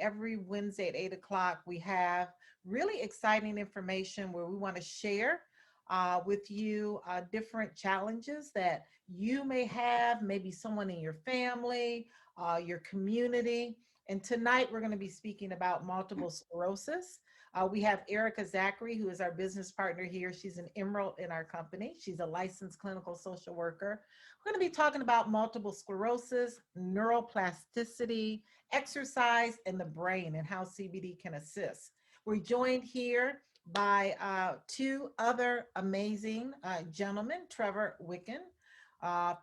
every Wednesday at 8 o'clock, we have really exciting information where we want to share with you different challenges that you may have, maybe someone in your family, your community. And tonight we're going to be speaking about multiple sclerosis. We have Erica Zachary, who is our business partner here. She's an emerald in our company. She's a licensed clinical social worker. We're going to be talking about multiple sclerosis, neuroplasticity, exercise, and the brain, and how CBD can assist. We're joined here by two other amazing gentlemen, Trevor Wicken,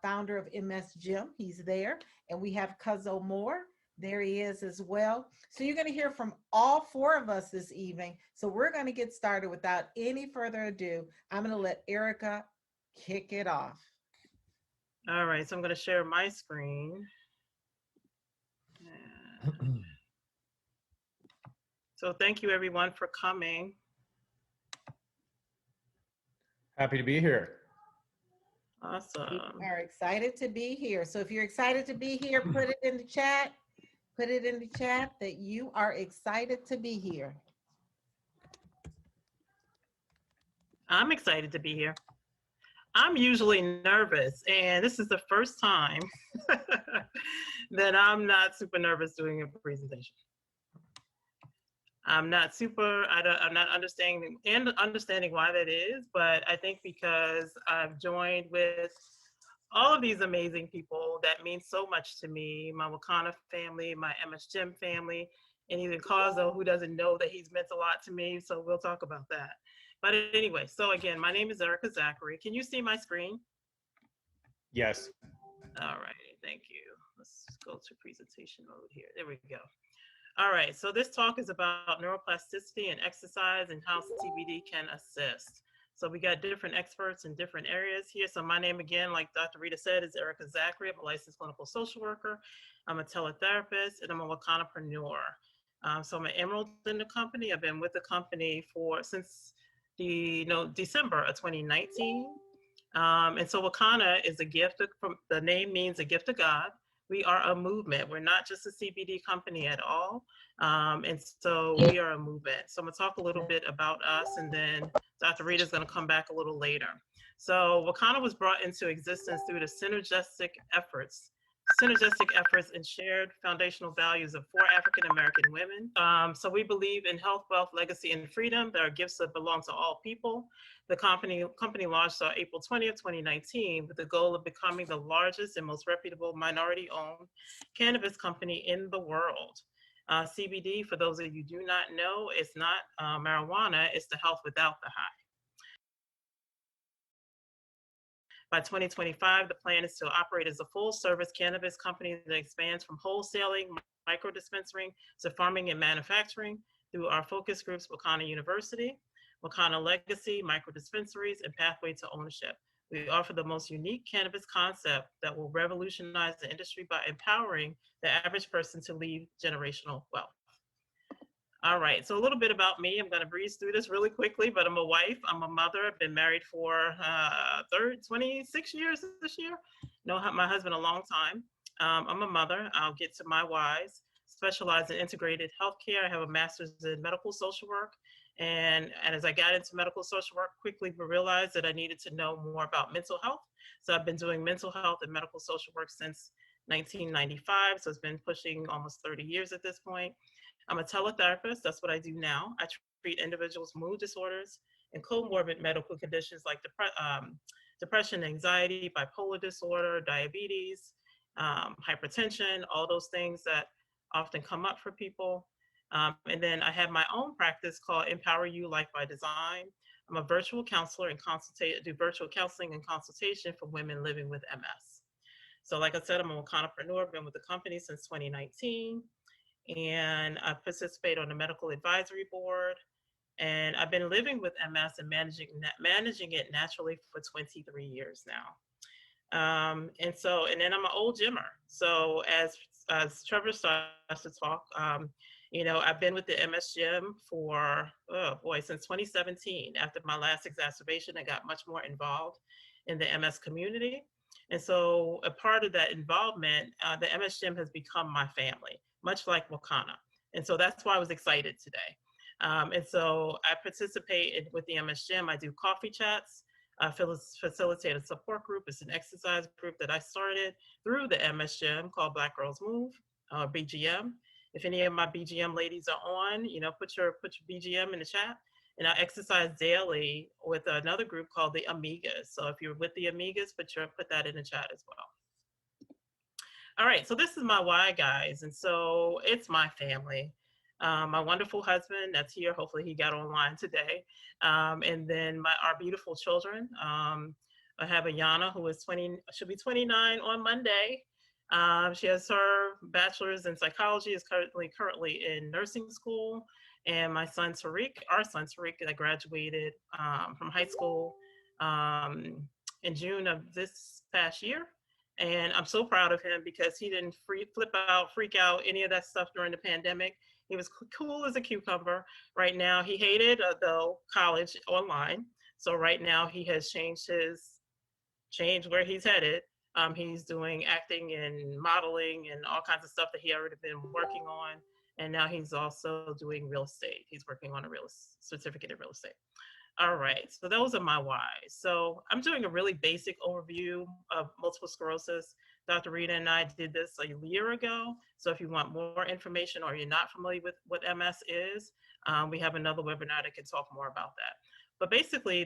founder of MS Gym. He's there. And we have Cuzzo Moore. There he is as well. So you're going to hear from all four of us this evening. So we're going to get started without any further ado. I'm going to let Erica kick it off. All right, so I'm going to share my screen. So thank you everyone for coming. Happy to be here. Awesome. We are excited to be here. So if you're excited to be here, put it in the chat. Put it in the chat that you are excited to be here. I'm excited to be here. I'm usually nervous, and this is the first time that I'm not super nervous doing a presentation. I'm not understanding why that is, but I think because I've joined with all of these amazing people that mean so much to me, my Wakana family, my MS Gym family, and even Cuzzo, who doesn't know that he's meant a lot to me, so we'll talk about that. But anyway, so again, my name is Erica Zachary. Can you see my screen? Yes. All right, thank you. Let's go to presentation mode here. There we go. All right, so this talk is about neuroplasticity and exercise and how CBD can assist. So we got different experts in different areas here. So my name again, like Dr. Rita said, is Erica Zachary. I'm a licensed clinical social worker. I'm a teletherapist, and I'm a Wakanapreneur. So I'm an emerald in the company. I've been with the company since December of 2019. And so Wakana is a gift the name means a gift of God. We are a movement. We're not just a CBD company at all. And so we are a movement. So I'm gonna talk a little bit about us, and then Dr. Rita is gonna come back a little later. So Wakana was brought into existence through the synergistic efforts and shared foundational values of 4 African-American women. So we believe in health, wealth, legacy, and freedom. There are gifts that belong to all people. The company launched on April 20th, 2019 with the goal of becoming the largest and most reputable minority-owned cannabis company in the world. CBD, for those of you who do not know, it's not marijuana, it's the health without the high. By 2025, the plan is to operate as a full-service cannabis company that expands from wholesaling, micro-dispensing to farming and manufacturing through our focus groups, Wakana University, Wakana Legacy, micro-dispensaries, and Pathway to Ownership. We offer the most unique cannabis concept that will revolutionize the industry by empowering the average person to leave generational wealth. All right, so a little bit about me. I'm gonna breeze through this really quickly, but I'm a wife, I'm a mother. I've been married for 26 years this year. Known my husband a long time. I'm a mother. I'll get to my whys. Specialize in integrated healthcare. I have a master's in medical social work. And as I got into medical social work, quickly realized that I needed to know more about mental health. So I've been doing mental health and medical social work since 1995. So it's been pushing almost 30 years at this point. I'm a teletherapist. That's what I do now. I treat individuals' mood disorders and comorbid medical conditions like depression, anxiety, bipolar disorder, diabetes, hypertension, all those things that often come up for people. And then I have my own practice called Empower You Life by Design. I'm a virtual counselor and do virtual counseling and consultation for women living with MS. So like I said, I'm a Wakanapreneur. I've been with the company since 2019. And I participate on the medical advisory board. And I've been living with MS and managing it naturally for 23 years now. And then I'm an old gymmer. So as Trevor starts to talk, I've been with the MS Gym for, since 2017. After my last exacerbation, I got much more involved in the MS community. And so a part of that involvement, the MS Gym has become my family, much like Wakana. And so that's why I was excited today. And so I participate with the MS Gym. I do coffee chats. I facilitate a support group. It's an exercise group that I started through the MS Gym called Black Girls Move, BGM. If any of my BGM ladies are on, put your BGM in the chat. And I exercise daily with another group called the Amigas. So if you're with the Amigas, put that in the chat as well. All right, so this is my why, guys. And so it's my family. My wonderful husband that's here. Hopefully he got online today. And then our beautiful children. I have Ayana, who is 20, she'll be 29 on Monday. She has her bachelor's in psychology, is currently in nursing school. And my son Tariq, that graduated from high school in June of this past year. And I'm so proud of him because he didn't freak out, any of that stuff during the pandemic. He was cool as a cucumber. Right now, he hated, though, college online. So right now he has changed where he's headed. He's doing acting and modeling and all kinds of stuff that he already been working on. And now he's also doing real estate. He's working on a certificate in real estate. All right, so those are my whys. So I'm doing a really basic overview of multiple sclerosis. Dr. Rita and I did this a year ago. So if you want more information or you're not familiar with what MS is, we have another webinar that can talk more about that. But basically,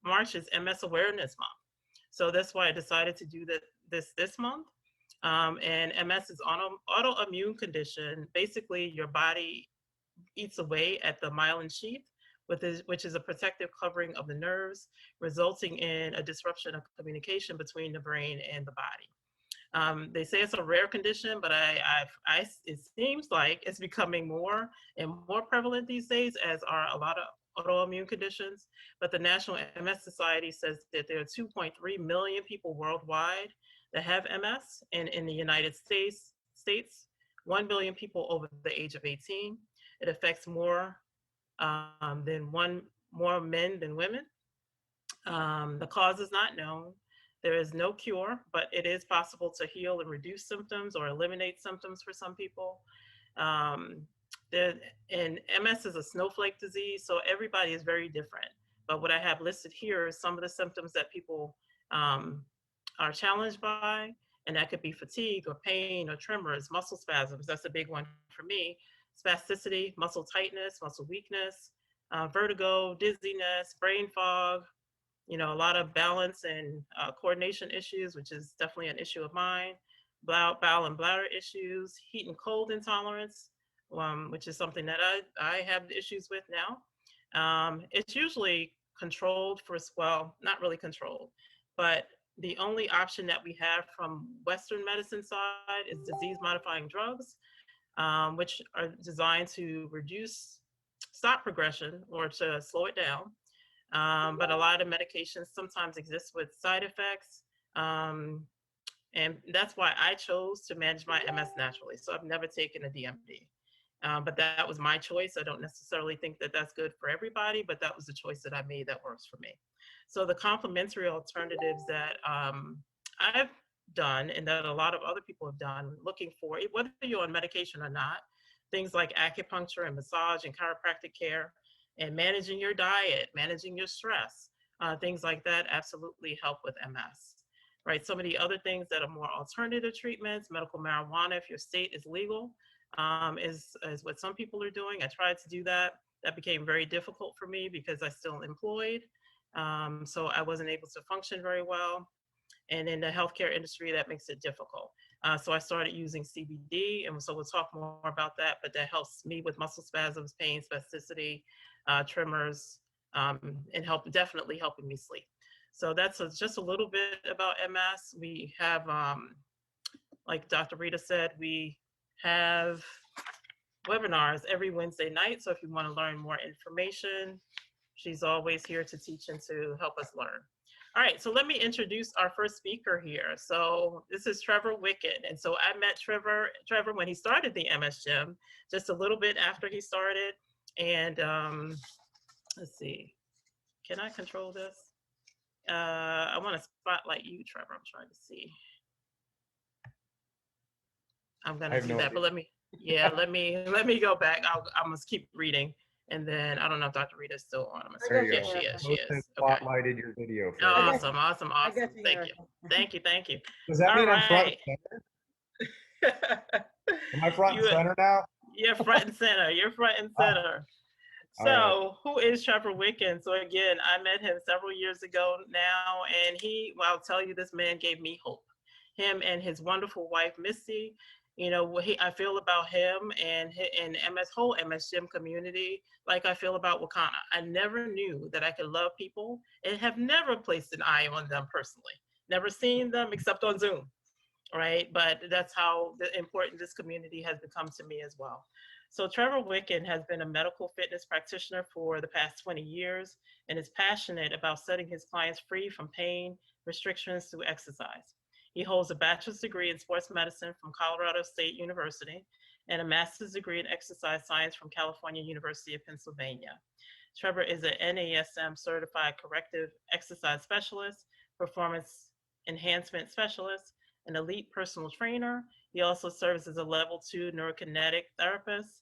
March is MS Awareness Month. So that's why I decided to do this month. And MS is autoimmune condition. Basically, your body eats away at the myelin sheath, which is a protective covering of the nerves, resulting in a disruption of communication between the brain and the body. They say it's a rare condition, but it seems like it's becoming more and more prevalent these days, as are a lot of autoimmune conditions. But the National MS Society says that there are 2.3 million people worldwide that have MS, and in the United States, 1 billion people over the age of 18. It affects more men than women. The cause is not known. There is no cure, but it is possible to heal and reduce symptoms or eliminate symptoms for some people. And MS is a snowflake disease, so everybody is very different. But what I have listed here is some of the symptoms that people are challenged by, and that could be fatigue or pain or tremors, muscle spasms. That's a big one for me. Spasticity, muscle tightness, muscle weakness, vertigo, dizziness, brain fog, a lot of balance and coordination issues, which is definitely an issue of mine, bowel and bladder issues, heat and cold intolerance, which is something that I have issues with now. It's usually controlled not really controlled, but the only option that we have from Western medicine side is disease-modifying drugs, which are designed to stop progression or to slow it down. But a lot of medications sometimes exist with side effects. And that's why I chose to manage my MS naturally. So I've never taken a DMD. But that was my choice. I don't necessarily think that that's good for everybody, but that was the choice that I made that works for me. So the complementary alternatives that I've done and that a lot of other people have done, looking for, whether you're on medication or not, things like acupuncture and massage and chiropractic care, and managing your diet, managing your stress, things like that absolutely help with MS. Right, some of the other things that are more alternative treatments, medical marijuana, if your state is legal, is what some people are doing. I tried to do that. That became very difficult for me because I'm still employed. So I wasn't able to function very well. And in the healthcare industry, that makes it difficult. So I started using CBD, and so we'll talk more about that, but that helps me with muscle spasms, pain, spasticity, tremors, and definitely helping me sleep. So that's just a little bit about MS. We have, like Dr. Rita said, we have webinars every Wednesday night. So if you want to learn more information, she's always here to teach and to help us learn. All right, so let me introduce our first speaker here. So this is Trevor Wicken. And so I met Trevor when he started the MS Gym, just a little bit after he started. And let's see, can I control this? I want to spotlight you, Trevor. I'm trying to see. I'm going to do that, but let me, Yeah, let me go back. I must keep reading. And then I don't know if Dr. Rita's still on. I'm gonna I see. There got you you, Yeah, go. she is. Erica. She Posted, is. Okay. spotlighted your video for I you. got Awesome, you. awesome, I awesome. got you, Thank you. Erica. Thank you, thank you. Does that All mean I'm front right. and center? Am I front and You, center now? you're front and center. You're front and Ah, center. all right. So, who is Trevor Wicken? So, again, I met him several years ago now, and well, I'll tell you, this man gave me hope. Him and his wonderful wife, Misty. You know, what I feel about him and whole MS Gym community, like I feel about Wakana. I never knew that I could love people and have never placed an eye on them personally. Never seen them except on Zoom, right? But that's how important this community has become to me as well. So Trevor Wicken has been a medical fitness practitioner for the past 20 years and is passionate about setting his clients free from pain, restrictions through exercise. He holds a bachelor's degree in sports medicine from Colorado State University and a master's degree in exercise science from California University of Pennsylvania. Trevor is an NASM certified corrective exercise specialist, performance enhancement specialist, an elite personal trainer. He also serves as a level 2 neurokinetic therapist,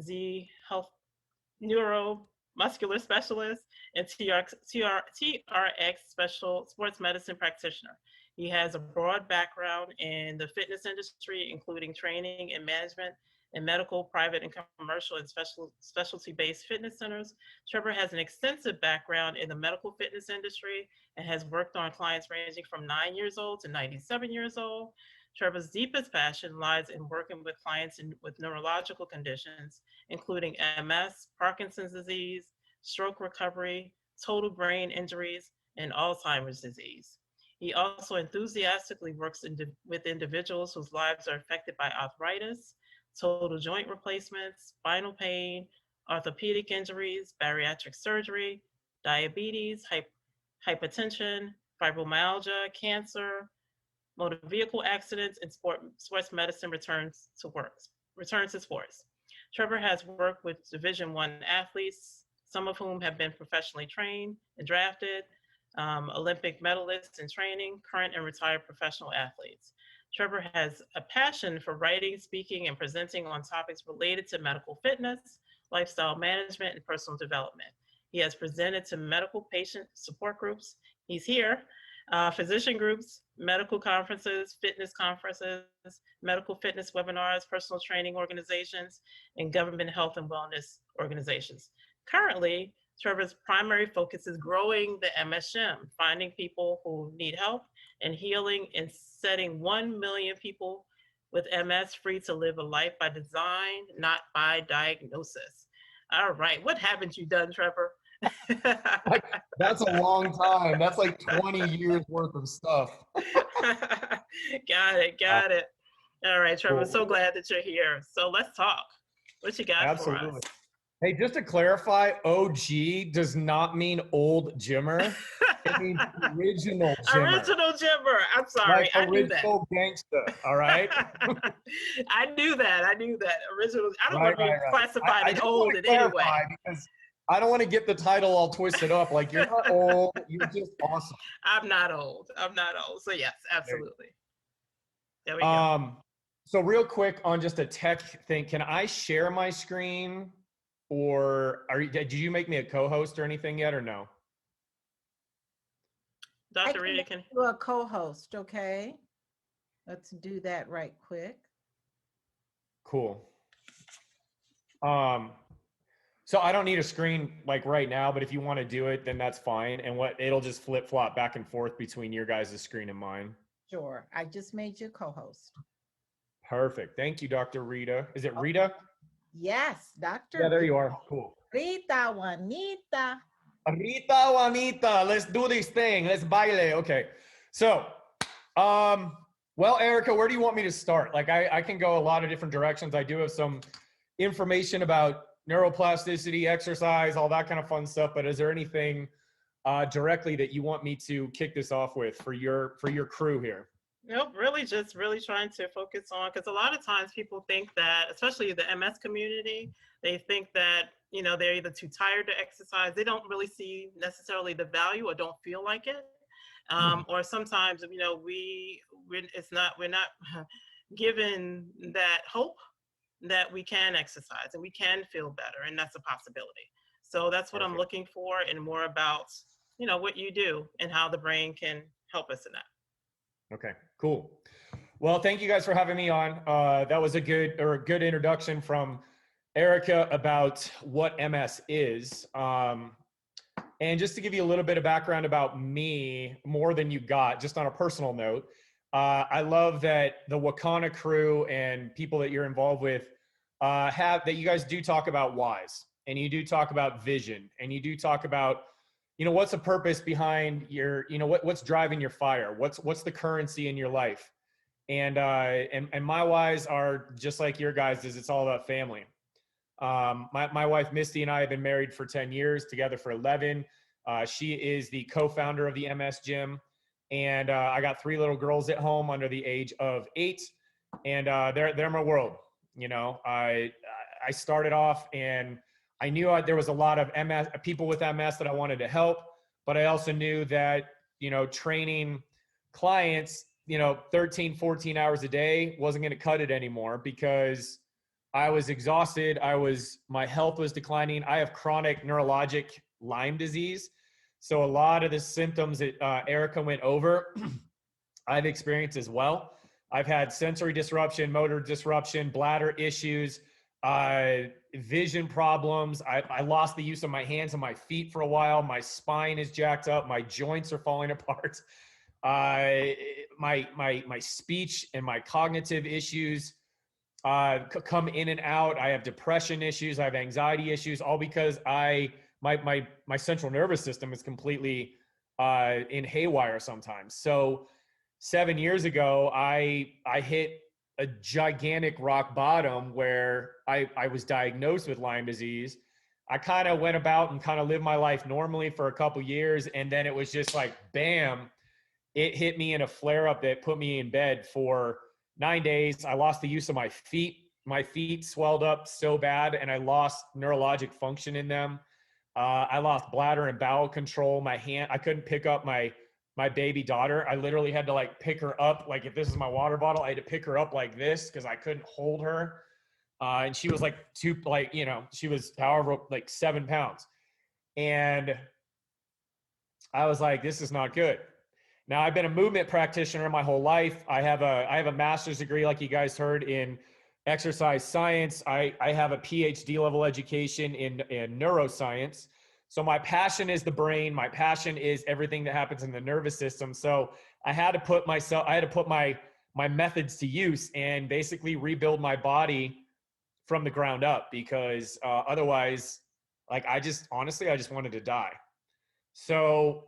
Z health neuromuscular specialist, and TRX special sports medicine practitioner. He has a broad background in the fitness industry, including training and management in medical, private, and commercial and specialty-based fitness centers. Trevor has an extensive background in the medical fitness industry and has worked on clients ranging from 9 years old to 97 years old. Trevor's deepest passion lies in working with clients with neurological conditions, including MS, Parkinson's disease, stroke recovery, total brain injuries, and Alzheimer's disease. He also enthusiastically works with individuals whose lives are affected by arthritis, total joint replacements, spinal pain, orthopedic injuries, bariatric surgery, diabetes, hypertension, fibromyalgia, cancer, motor vehicle accidents, and sports medicine returns to sports. Trevor has worked with Division I athletes, some of whom have been professionally trained and drafted, Olympic medalists in training, current and retired professional athletes. Trevor has a passion for writing, speaking, and presenting on topics related to medical fitness, lifestyle management, and personal development. He has presented to medical patient support groups. He's here, physician groups, medical conferences, medical fitness webinars, personal training organizations, and government health and wellness organizations. Currently, Trevor's primary focus is growing the MS Gym, finding people who need help and healing, and setting 1 million people with MS free to live a life by design, not by diagnosis. All right, what haven't you done, Trevor? Like, that's a long time. That's like 20 years worth of stuff. Got it. All right, Trevor, Cool. so glad that you're here. So let's talk. What you got for Absolutely. us? Hey, just to clarify, OG does not mean old Jimmer. It means original Jimmer. Original Jimmer. I'm sorry. Like I knew that. original gangster, all right? I knew that. Original. I don't want to be Right. classified I as just old want to in any way. clarify because I don't want to get the title all twisted up. Like, you're not old, you're just awesome. I'm not old. So yes, absolutely. There we go. So real quick on just a tech thing, can I share my screen, or did you make me a co-host or anything yet, or no? Dr. Rita, can do a co-host, okay? Let's do that right quick. Cool. So I don't need a screen like right now, but if you want to do it, then that's fine. And it'll just flip-flop back and forth between your guys' screen and mine. Sure. I just made you co-host. Perfect. Thank you, Dr. Rita. Is it Rita? Yes, Dr. Yeah, there you are. Cool. Rita Juanita. Rita Juanita, let's do this thing. Let's baile. Okay. So, well, Erica, where do you want me to start? Like, I can go a lot of different directions. I do have some information about neuroplasticity, exercise, all that kind of fun stuff. But is there anything directly that you want me to kick this off with for your crew here? Nope, really trying to focus on, because a lot of times people think that, especially the MS community, they think that, you know, they're either too tired to exercise. They don't really see necessarily the value or don't feel like it. Or sometimes, you know, we're not given that hope that we can exercise and we can feel better, and that's a possibility. So that's what I'm Perfect. looking for, and more about, what you do and how the brain can help us in that. Okay, cool. Well, thank you guys for having me on. That was a good introduction from Erica about what MS is. And just to give you a little bit of background about me, more than you got, just on a personal note, I love that the Wakana crew and people that you're involved with have that you guys do talk about whys, and you do talk about vision, and you do talk about, what's the purpose behind your, what's driving your fire, what's the currency in your life, and my whys are just like your guys' is it's all about family. My wife, Misty, and I have been married for 10 years, together for 11. She is the co-founder of the MS Gym. And I got 3 little girls at home under the age of 8. And they're my world. I started off and I knew there was a lot of MS, people with MS that I wanted to help. But I also knew that, training clients, 13, 14 hours a day wasn't going to cut it anymore, because I was exhausted. My health was declining. I have chronic neurologic Lyme disease. So a lot of the symptoms that Erica went over, I've experienced as well. I've had sensory disruption, motor disruption, bladder issues, vision problems. I lost the use of my hands and my feet for a while. My spine is jacked up. My joints are falling apart. My speech and my cognitive issues come in and out. I have depression issues. I have anxiety issues, all because my central nervous system is completely in haywire sometimes. So 7 years ago, I hit a gigantic rock bottom where I was diagnosed with Lyme disease. I kind of went about and kind of lived my life normally for a couple years. And then it was just like, bam, it hit me in a flare up that put me in bed for 9 days. I lost the use of my feet. My feet swelled up so bad, and I lost neurologic function in them. I lost bladder and bowel control. My hand, I couldn't pick up my baby daughter. I literally had to pick her up. Like, if this is my water bottle, I had to pick her up like this because I couldn't hold her. And she was she was however, 7 pounds. And I was like, this is not good. Now, I've been a movement practitioner my whole life. I have a master's degree, like you guys heard, in exercise science. I have a PhD level education in neuroscience. So my passion is the brain. My passion is everything that happens in the nervous system. So I had to put my methods to use and basically rebuild my body from the ground up, because otherwise, I just wanted to die. So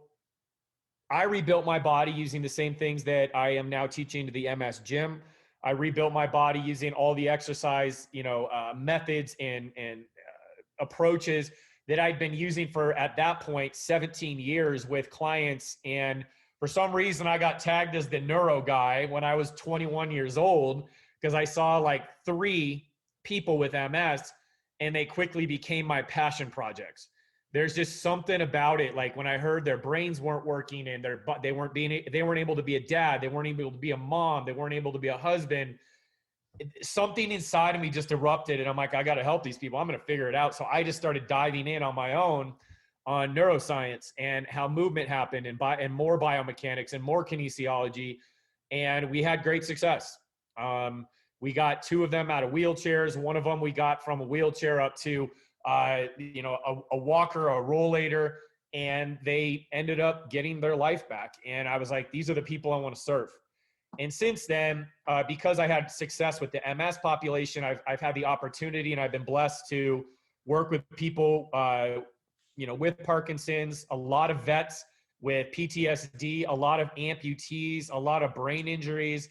I rebuilt my body using the same things that I am now teaching to the MS Gym. I rebuilt my body using all the exercise, methods and approaches that I'd been using for, at that point, 17 years with clients. And for some reason, I got tagged as the neuro guy when I was 21 years old, because I saw 3 people with MS, and they quickly became my passion projects. There's just something about it. Like, when I heard their brains weren't working and they weren't able to be a dad, they weren't able to be a mom, they weren't able to be a husband, something inside of me just erupted. And I'm like, I got to help these people. I'm going to figure it out. So I just started diving in on my own on neuroscience and how movement happened, and more biomechanics and more kinesiology. And we had great success. We got 2 of them out of wheelchairs. One of them we got from a wheelchair up to a walker, a rollator, and they ended up getting their life back. And I was like, these are the people I want to serve. And since then, because I had success with the MS population, I've had the opportunity, and I've been blessed to work with people, with Parkinson's, a lot of vets with PTSD, a lot of amputees, a lot of brain injuries.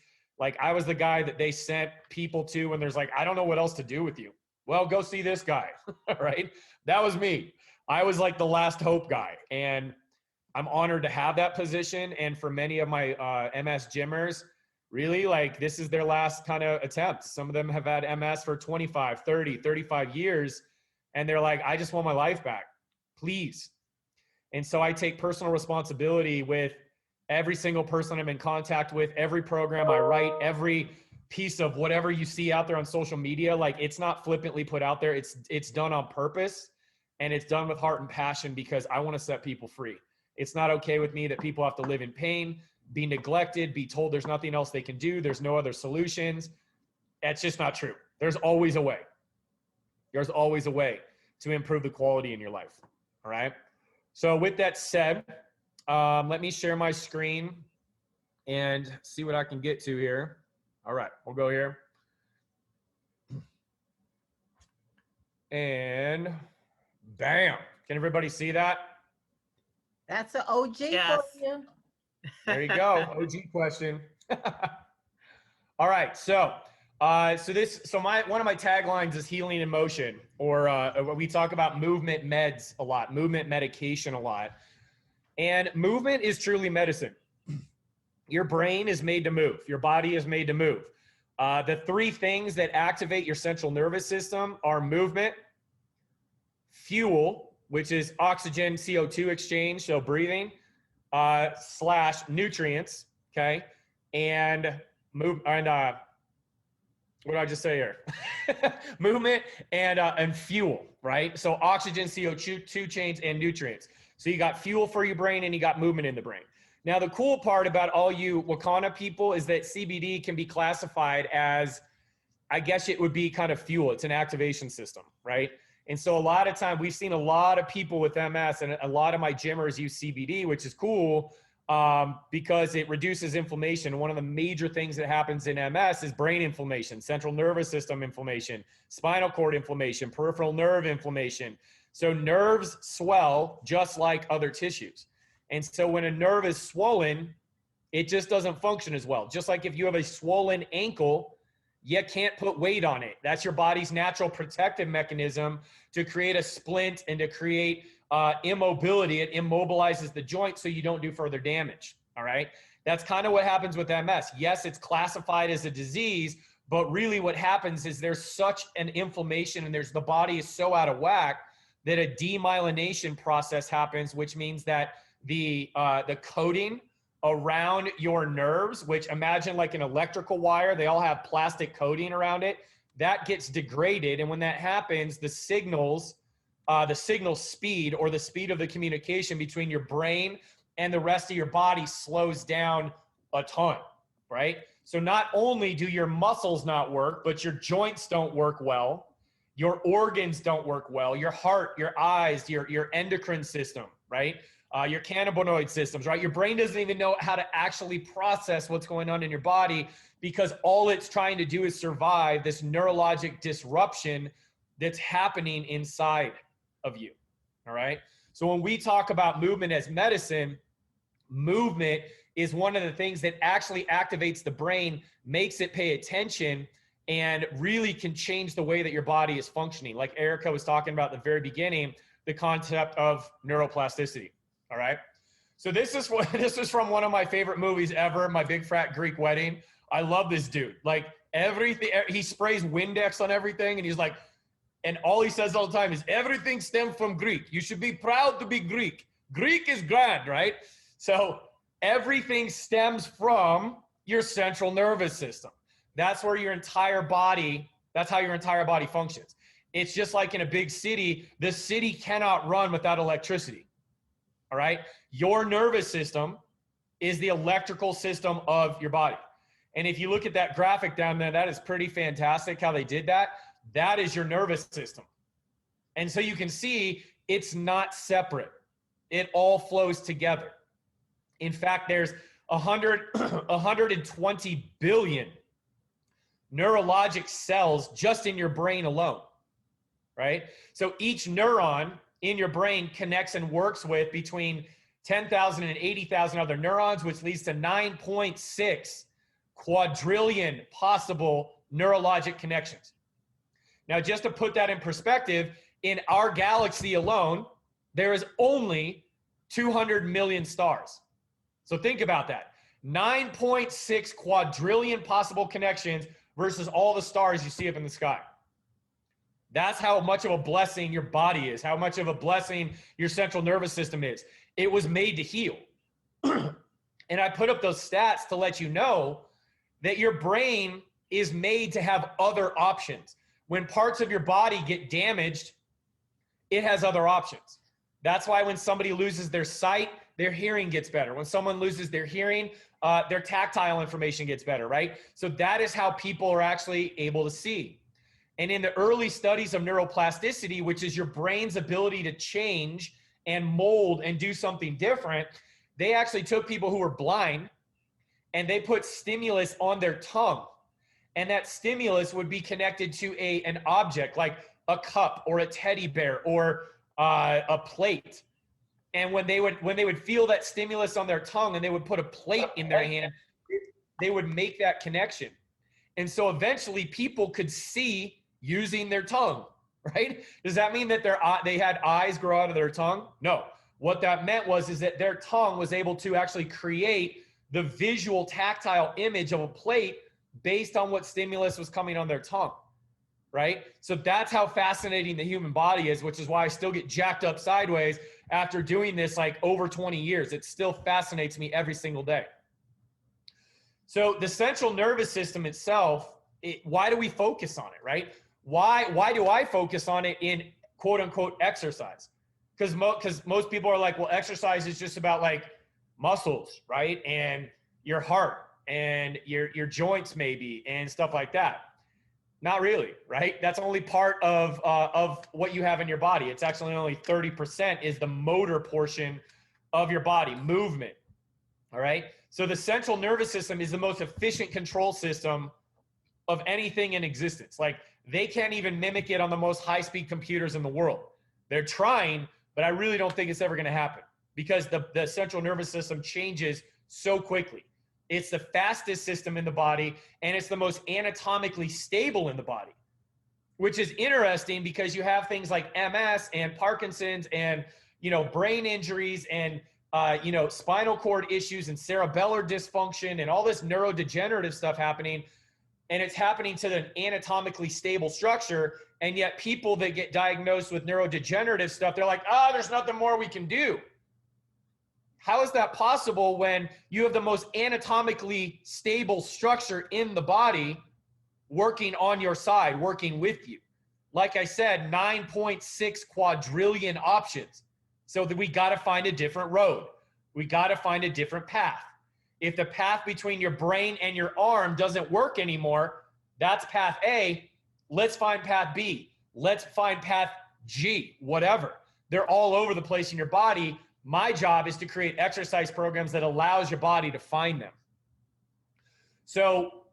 I was the guy that they sent people to when there's I don't know what else to do with you. Well, go see this guy, right? That was me. I was the last hope guy. And I'm honored to have that position. And for many of my MS gymmers, really, this is their last kind of attempt. Some of them have had MS for 25, 30, 35 years. And they're like, I just want my life back, please. And so I take personal responsibility with every single person I'm in contact with, every program I write, every piece of whatever you see out there on social media. Like, it's not flippantly put out there. It's done on purpose, and it's done with heart and passion because I want to set people free. It's not okay with me that people have to live in pain, be neglected, be told there's nothing else they can do. There's no other solutions. That's just not true. There's always a way. There's always a way to improve the quality in your life. All right. So with that said, let me share my screen and see what I can get to here. All right, we'll go here. And bam. Can everybody see that? That's an OG Yes. for you. There you go. OG question. All right. So one of my taglines is healing in motion, or we talk about movement meds a lot, movement medication a lot. And movement is truly medicine. Your brain is made to move. Your body is made to move. The three things that activate your central nervous system are movement, fuel, which is oxygen, CO2 exchange, so breathing, / nutrients, okay? And what did I just say here? Movement and fuel, right? So oxygen, CO2 chains, and nutrients. So you got fuel for your brain and you got movement in the brain. Now, the cool part about all you Wakana people is that CBD can be classified as, I guess it would be kind of fuel. It's an activation system, right? And so a lot of time we've seen a lot of people with MS, and a lot of my gymmers use CBD, which is cool because it reduces inflammation. One of the major things that happens in MS is brain inflammation, central nervous system inflammation, spinal cord inflammation, peripheral nerve inflammation. So nerves swell just like other tissues. And so when a nerve is swollen, it just doesn't function as well. Just like if you have a swollen ankle, you can't put weight on it. That's your body's natural protective mechanism to create a splint and to create immobility. It immobilizes the joint so you don't do further damage, all right? That's kind of what happens with MS. Yes, it's classified as a disease, but really what happens is there's such an inflammation and the body is so out of whack that a demyelination process happens, which means that the coating around your nerves, which imagine like an electrical wire, they all have plastic coating around it, that gets degraded. And when that happens, the signal speed, or the speed of the communication between your brain and the rest of your body, slows down a ton, right? So not only do your muscles not work, but your joints don't work well, your organs don't work well, your heart, your eyes, your endocrine system, right? Your cannabinoid systems, right? Your brain doesn't even know how to actually process what's going on in your body because all it's trying to do is survive this neurologic disruption that's happening inside of you, all right? So when we talk about movement as medicine, movement is one of the things that actually activates the brain, makes it pay attention, and really can change the way that your body is functioning. Like Erica was talking about at the very beginning, the concept of neuroplasticity. All right. So this is from one of my favorite movies ever, My Big Fat Greek Wedding. I love this dude. Like everything, he sprays Windex on everything, and he's like, and all he says all the time is everything stems from Greek. You should be proud to be Greek. Greek is grand, right? So everything stems from your central nervous system. That's where your entire body, that's how your entire body functions. It's just like in a big city, the city cannot run without electricity. All right. Your nervous system is the electrical system of your body. And if you look at that graphic down there, that is pretty fantastic how they did that. That is your nervous system. And so you can see it's not separate. It all flows together. In fact, there's 120 billion neurologic cells just in your brain alone, right? So each neuron in your brain connects and works with between 10,000 and 80,000 other neurons, which leads to 9.6 quadrillion possible neurologic connections. Now, just to put that in perspective, in our galaxy alone, there is only 200 million stars. So think about that. 9.6 quadrillion possible connections versus all the stars you see up in the sky. That's how much of a blessing your body is, how much of a blessing your central nervous system is. It was made to heal. And I put up those stats to let you know that your brain is made to have other options. When parts of your body get damaged, it has other options. That's why when somebody loses their sight, their hearing gets better. When someone loses their hearing, their tactile information gets better, right? So that is how people are actually able to see. And in the early studies of neuroplasticity, which is your brain's ability to change and mold and do something different, they actually took people who were blind and they put stimulus on their tongue. And that stimulus would be connected to an object like a cup or a teddy bear or a plate. And when they would feel that stimulus on their tongue and they would put a plate in their hand, they would make that connection. And so eventually people could see using their tongue, right? Does that mean that they had eyes grow out of their tongue? No. What that meant is that their tongue was able to actually create the visual tactile image of a plate based on what stimulus was coming on their tongue, right? So that's how fascinating the human body is, which is why I still get jacked up sideways after doing this like over 20 years. It still fascinates me every single day. So the central nervous system itself, why do we focus on it, right? Why do I focus on it in quote unquote exercise? Because most people are like, well, exercise is just about like muscles, right? And your heart and your joints maybe and stuff like that. Not really, right? That's only part of what you have in your body. It's actually only 30% is the motor portion of your body, movement, all right? So the central nervous system is the most efficient control system of anything in existence. Like they can't even mimic it on the most high-speed computers in the world. They're trying, but I really don't think it's ever gonna happen because the central nervous system changes so quickly. It's the fastest system in the body, and it's the most anatomically stable in the body, which is interesting because you have things like MS and Parkinson's and, brain injuries and, spinal cord issues and cerebellar dysfunction and all this neurodegenerative stuff happening. And it's happening to the anatomically stable structure. And yet people that get diagnosed with neurodegenerative stuff, they're like, there's nothing more we can do. How is that possible when you have the most anatomically stable structure in the body working on your side, working with you? Like I said, 9.6 quadrillion options. So that we got to find a different road. We got to find a different path. If the path between your brain and your arm doesn't work anymore, that's path A. Let's find path B. Let's find path G, whatever. They're all over the place in your body. My job is to create exercise programs that allows your body to find them. So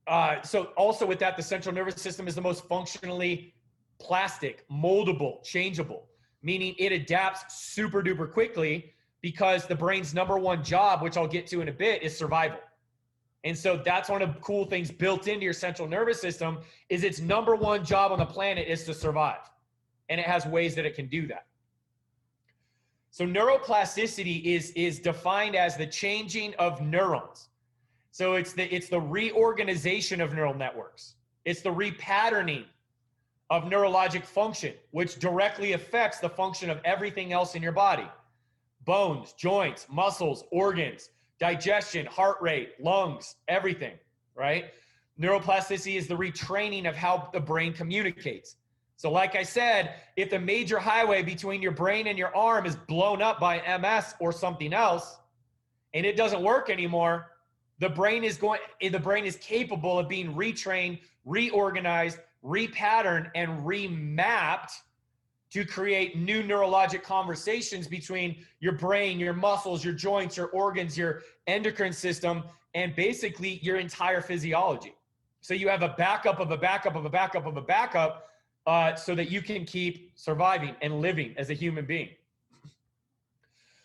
also with that, the central nervous system is the most functionally plastic, moldable, changeable, meaning it adapts super duper quickly because the brain's number one job, which I'll get to in a bit, is survival. And so that's one of the cool things built into your central nervous system is its number one job on the planet is to survive. And it has ways that it can do that. So neuroplasticity is defined as the changing of neurons. So it's the reorganization of neural networks. It's the repatterning of neurologic function, which directly affects the function of everything else in your body. Bones, joints, muscles, organs, digestion, heart rate, lungs, everything, right? Neuroplasticity is the retraining of how the brain communicates. So like I said, if the major highway between your brain and your arm is blown up by MS or something else, and it doesn't work anymore, the brain is capable of being retrained, reorganized, repatterned, and remapped to create new neurologic conversations between your brain, your muscles, your joints, your organs, your endocrine system, and basically your entire physiology. So you have a backup of a backup of a backup of a backup so that you can keep surviving and living as a human being.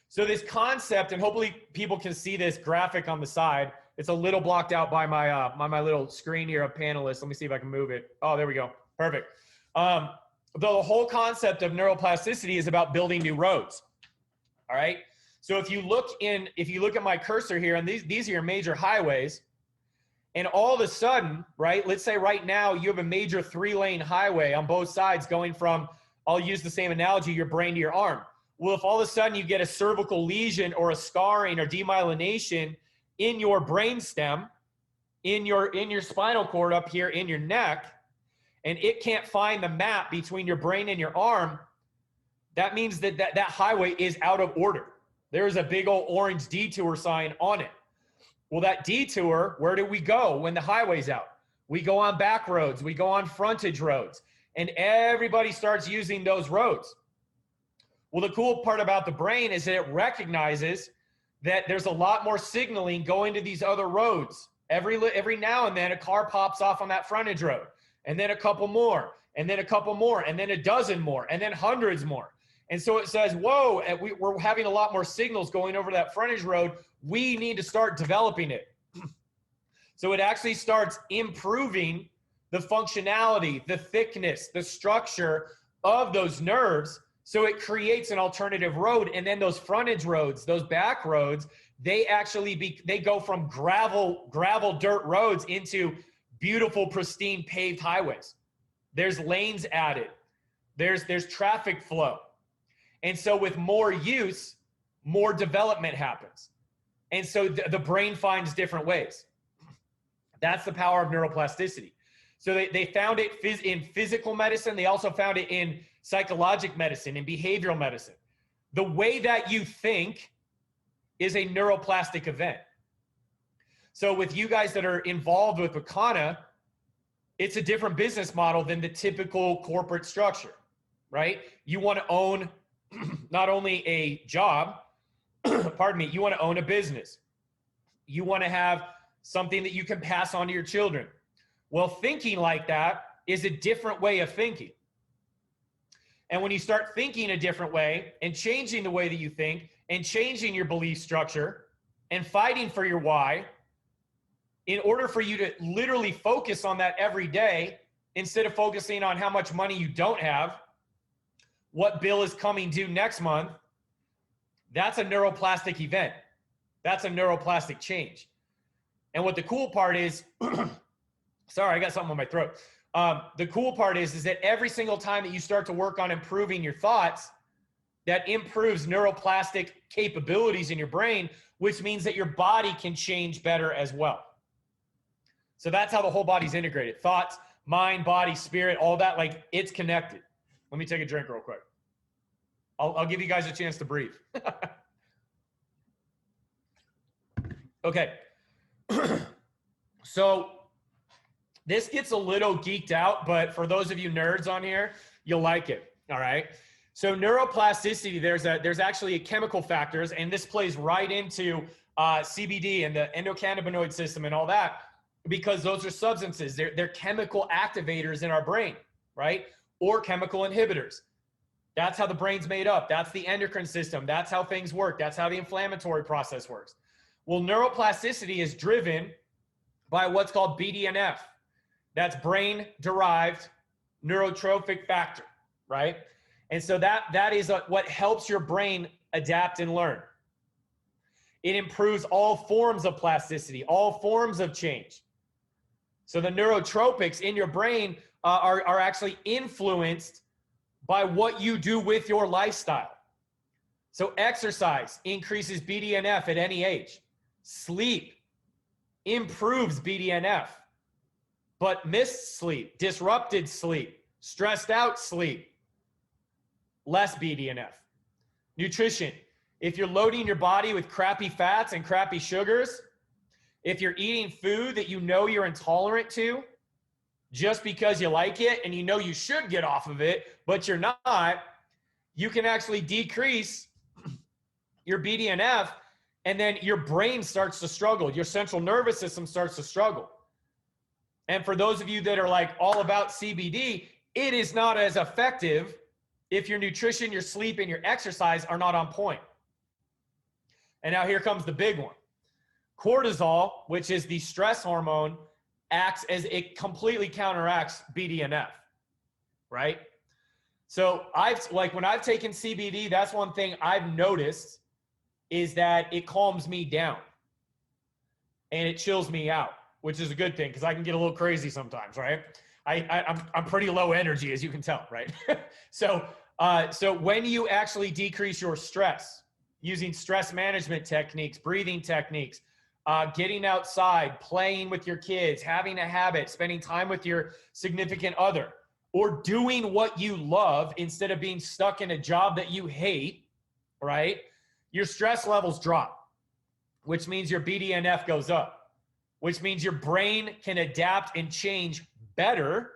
So this concept, and hopefully people can see this graphic on the side. It's a little blocked out by my little screen here of panelists. Let me see if I can move it. Oh, there we go. Perfect. The whole concept of neuroplasticity is about building new roads. All right. So if you look at my cursor here, and these are your major highways, and all of a sudden, right, let's say right now you have a major 3-lane highway on both sides going from, I'll use the same analogy, your brain to your arm. Well, if all of a sudden you get a cervical lesion or a scarring or demyelination in your brainstem, in your spinal cord up here in your neck, and it can't find the map between your brain and your arm, that means that highway is out of order. There's a big old orange detour sign on it. Well, that detour, where do we go when the highway's out? We go on back roads, we go on frontage roads, and everybody starts using those roads. Well, the cool part about the brain is that it recognizes that there's a lot more signaling going to these other roads. Every now and then a car pops off on that frontage road, and then a couple more, and then a couple more, and then a dozen more, and then hundreds more. And so it says, whoa, we're having a lot more signals going over that frontage road. We need to start developing it. So it actually starts improving the functionality, the thickness, the structure of those nerves. So it creates an alternative road. And then those frontage roads, those back roads, they actually they go from gravel dirt roads into beautiful, pristine paved highways. There's lanes added. There's traffic flow. And so with more use, more development happens. And so the brain finds different ways. That's the power of neuroplasticity. So they found it in physical medicine. They also found it in psychologic medicine and behavioral medicine. The way that you think is a neuroplastic event. So with you guys that are involved with Wakana, it's a different business model than the typical corporate structure, right? You want to own not only a job, pardon me, you want to own a business. You want to have something that you can pass on to your children. Well, thinking like that is a different way of thinking. And when you start thinking a different way and changing the way that you think and changing your belief structure and fighting for your why, in order for you to literally focus on that every day, instead of focusing on how much money you don't have, what bill is coming due next month, that's a neuroplastic event. That's a neuroplastic change. And what the cool part is, sorry, I got something on my throat. The cool part is that every single time that you start to work on improving your thoughts, that improves neuroplastic capabilities in your brain, which means that your body can change better as well. So that's how the whole body's integrated. Thoughts, mind, body, spirit, all that, like it's connected. Let me take a drink real quick. I'll give you guys a chance to breathe. Okay. So this gets a little geeked out, but for those of you nerds on here, you'll like it. All right. So neuroplasticity, there's actually a chemical factors, and this plays right into CBD and the endocannabinoid system and all that, because those are substances. They're chemical activators in our brain, right? Or chemical inhibitors. That's how the brain's made up. That's the endocrine system. That's how things work. That's how the inflammatory process works. Well, neuroplasticity is driven by what's called BDNF. That's brain-derived neurotrophic factor, right? And so that is what helps your brain adapt and learn. It improves all forms of plasticity, all forms of change. So the neurotropics in your brain are actually influenced by what you do with your lifestyle. So exercise increases BDNF at any age. Sleep improves BDNF. But missed sleep, disrupted sleep, stressed out sleep, less BDNF. Nutrition. If you're loading your body with crappy fats and crappy sugars, if you're eating food that you know you're intolerant to, just because you like it and you know you should get off of it, but you're not, you can actually decrease your BDNF, and then your brain starts to struggle. Your central nervous system starts to struggle. And for those of you that are like all about CBD, it is not as effective if your nutrition, your sleep, and your exercise are not on point. And now here comes the big one. Cortisol, which is the stress hormone, acts as it completely counteracts BDNF, right? So when I've taken CBD, that's one thing I've noticed is that it calms me down and it chills me out, which is a good thing because I can get a little crazy sometimes, right? I'm pretty low energy, as you can tell, right? So when you actually decrease your stress using stress management techniques, breathing techniques, getting outside, playing with your kids, having a habit, spending time with your significant other, or doing what you love instead of being stuck in a job that you hate, right? Your stress levels drop, which means your BDNF goes up, which means your brain can adapt and change better,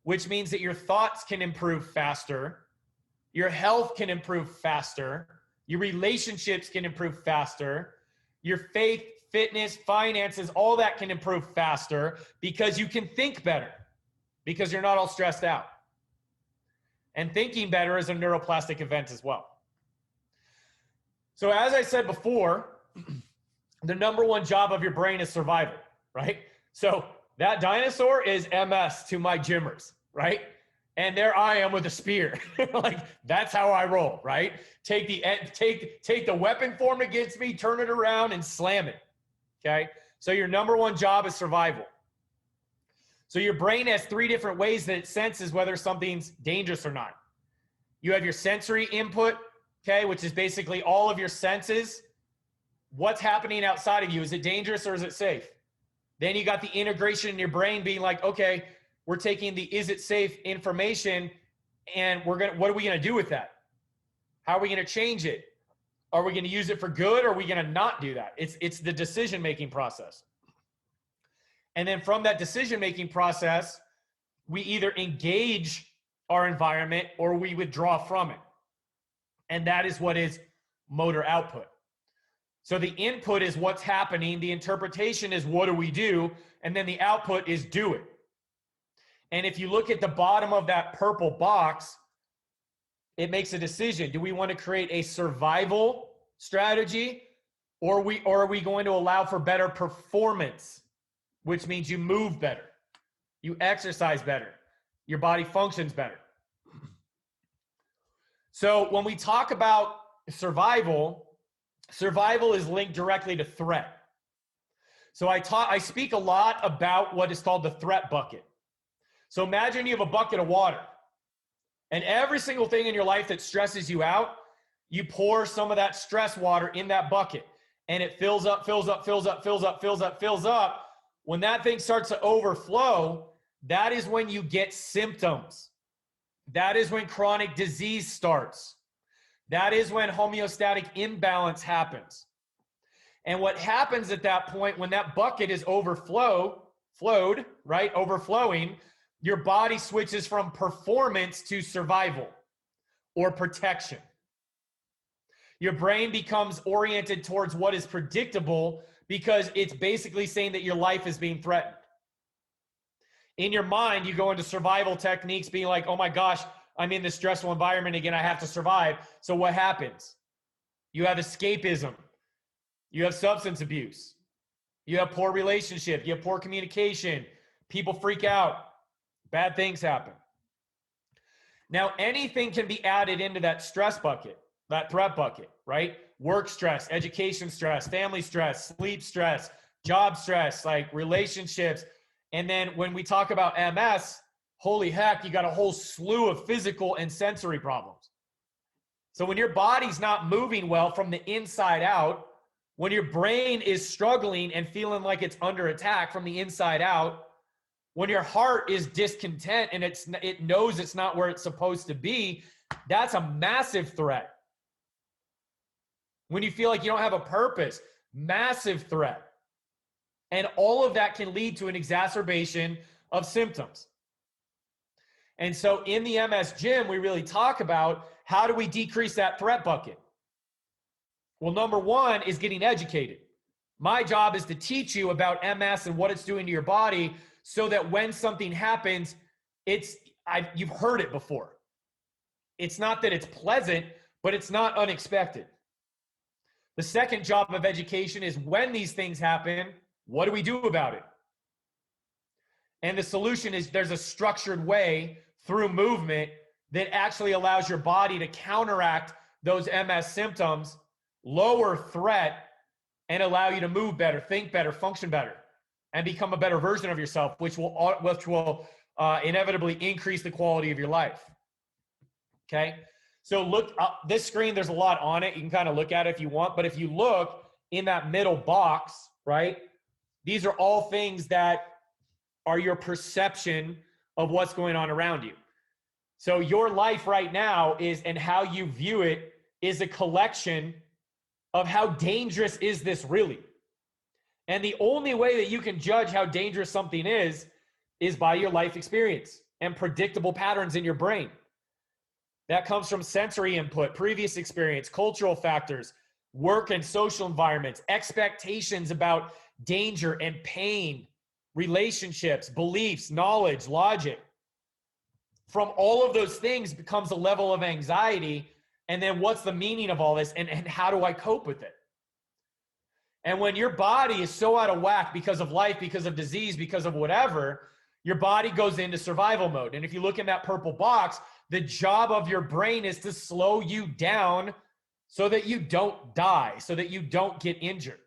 which means that your thoughts can improve faster, your health can improve faster, your relationships can improve faster, your faith, fitness, finances, all that can improve faster because you can think better, because you're not all stressed out. And thinking better is a neuroplastic event as well. So as I said before, the number one job of your brain is survival, right? So that dinosaur is MS to my gymmers, right? And there I am with a spear. Like, that's how I roll, right? Take the weapon formed against me, turn it around and slam it. Okay? So your number one job is survival. So your brain has three different ways that it senses whether something's dangerous or not. You have your sensory input, okay, which is basically all of your senses. What's happening outside of you? Is it dangerous or is it safe? Then you got the integration in your brain being like, okay, we're taking the is it safe information and what are we gonna do with that? How are we gonna change it? Are we gonna use it for good or are we gonna not do that? It's the decision-making process. And then from that decision-making process, we either engage our environment or we withdraw from it. And that is what is motor output. So the input is what's happening, the interpretation is what do we do, and then the output is do it. And if you look at the bottom of that purple box, it makes a decision. Do we want to create a survival strategy or are we going to allow for better performance, which means you move better, you exercise better, your body functions better. So when we talk about survival is linked directly to threat. So I speak a lot about what is called the threat bucket. So imagine you have a bucket of water and every single thing in your life that stresses you out, you pour some of that stress water in that bucket and it fills up, fills up, fills up, fills up, fills up, fills up. When that thing starts to overflow, that is when you get symptoms. That is when chronic disease starts. That is when homeostatic imbalance happens. And what happens at that point when that bucket is overflowing, your body switches from performance to survival or protection. Your brain becomes oriented towards what is predictable because it's basically saying that your life is being threatened. In your mind, you go into survival techniques being like, oh my gosh, I'm in this stressful environment again, I have to survive. So what happens? You have escapism. You have substance abuse. You have poor relationship. You have poor communication. People freak out. Bad things happen. Now, anything can be added into that stress bucket, that threat bucket, right? Work stress, education stress, family stress, sleep stress, job stress, like relationships. And then when we talk about MS, holy heck, you got a whole slew of physical and sensory problems. So when your body's not moving well from the inside out, when your brain is struggling and feeling like it's under attack from the inside out, when your heart is discontent and it knows it's not where it's supposed to be, that's a massive threat. When you feel like you don't have a purpose, massive threat. And all of that can lead to an exacerbation of symptoms. And so in the MS gym, we really talk about how do we decrease that threat bucket? Well, number one is getting educated. My job is to teach you about MS and what it's doing to your body so that when something happens, you've heard it before. It's not that it's pleasant, but it's not unexpected. The second job of education is when these things happen, what do we do about it? And the solution is there's a structured way through movement that actually allows your body to counteract those MS symptoms, lower threat, and allow you to move better, think better, function better, and become a better version of yourself, which will inevitably increase the quality of your life. Okay? So look up this screen, there's a lot on it. You can kind of look at it if you want, but if you look in that middle box, right? These are all things that are your perception of what's going on around you. So your life right now is, and how you view it, is a collection of how dangerous is this really. And the only way that you can judge how dangerous something is by your life experience and predictable patterns in your brain. That comes from sensory input, previous experience, cultural factors, work and social environments, expectations about danger and pain, relationships, beliefs, knowledge, logic. From all of those things becomes a level of anxiety. And then what's the meaning of all this, and how do I cope with it? And when your body is so out of whack because of life, because of disease, because of whatever, your body goes into survival mode. And if you look in that purple box, the job of your brain is to slow you down so that you don't die, so that you don't get injured.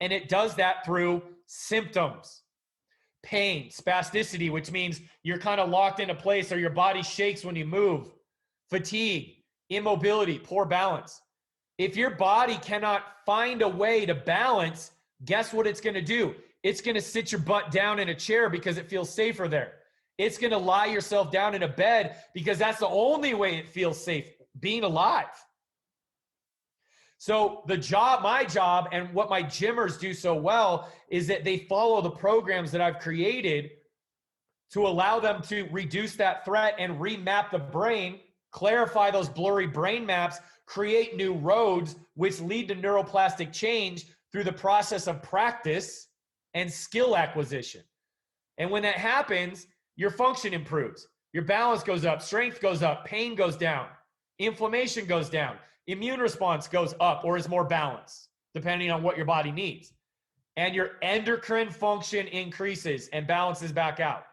And it does that through symptoms, pain, spasticity, which means you're kind of locked into place or your body shakes when you move, fatigue, immobility, poor balance. If your body cannot find a way to balance, guess what it's going to do? It's going to sit your butt down in a chair because it feels safer there. It's going to lie yourself down in a bed because that's the only way it feels safe, being alive. So my job, and what my gymmers do so well is that they follow the programs that I've created to allow them to reduce that threat and remap the brain, clarify those blurry brain maps, create new roads, which lead to neuroplastic change through the process of practice and skill acquisition. And when that happens, your function improves, your balance goes up, strength goes up, pain goes down, inflammation goes down, immune response goes up or is more balanced, depending on what your body needs. And your endocrine function increases and balances back out.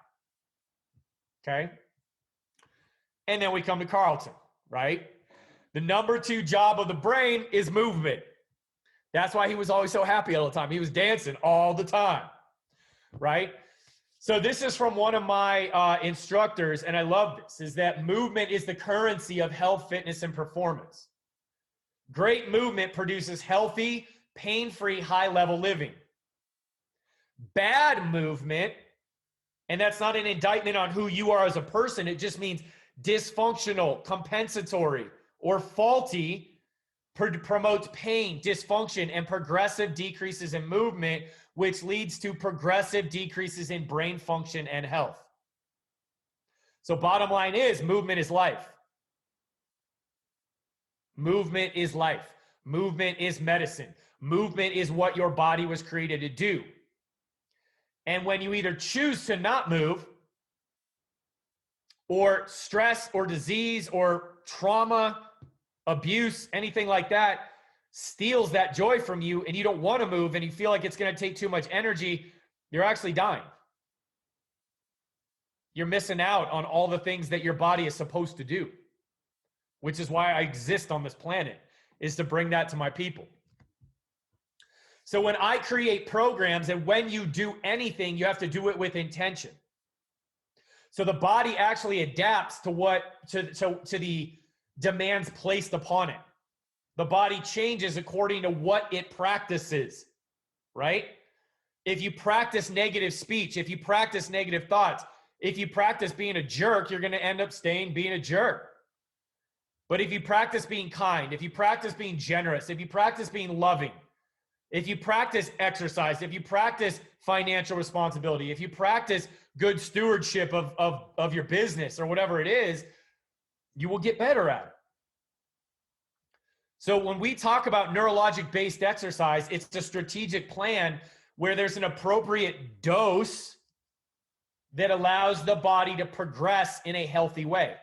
Okay? And then we come to Carlton, right? The number 2 job of the brain is movement. That's why he was always so happy all the time. He was dancing all the time, right? So this is from one of my instructors, and I love this, is that movement is the currency of health, fitness, and performance. Great movement produces healthy, pain-free, high-level living. Bad movement, and that's not an indictment on who you are as a person, it just means dysfunctional, compensatory, or faulty, promotes pain, dysfunction, and progressive decreases in movement, which leads to progressive decreases in brain function and health. So bottom line is, movement is life. Movement is life. Movement is medicine. Movement is what your body was created to do. And when you either choose to not move, or stress or disease or trauma, abuse, anything like that steals that joy from you, and you don't want to move and you feel like it's going to take too much energy, you're actually dying. You're missing out on all the things that your body is supposed to do, which is why I exist on this planet, is to bring that to my people. So when I create programs, and when you do anything, you have to do it with intention. So the body actually adapts to the demands placed upon it. The body changes according to what it practices, right? If you practice negative speech, if you practice negative thoughts, if you practice being a jerk, you're going to end up being a jerk. But if you practice being kind, if you practice being generous, if you practice being loving, if you practice exercise, if you practice financial responsibility, if you practice good stewardship of your business or whatever it is, you will get better at it. So when we talk about neurologic-based exercise, it's a strategic plan where there's an appropriate dose that allows the body to progress in a healthy way.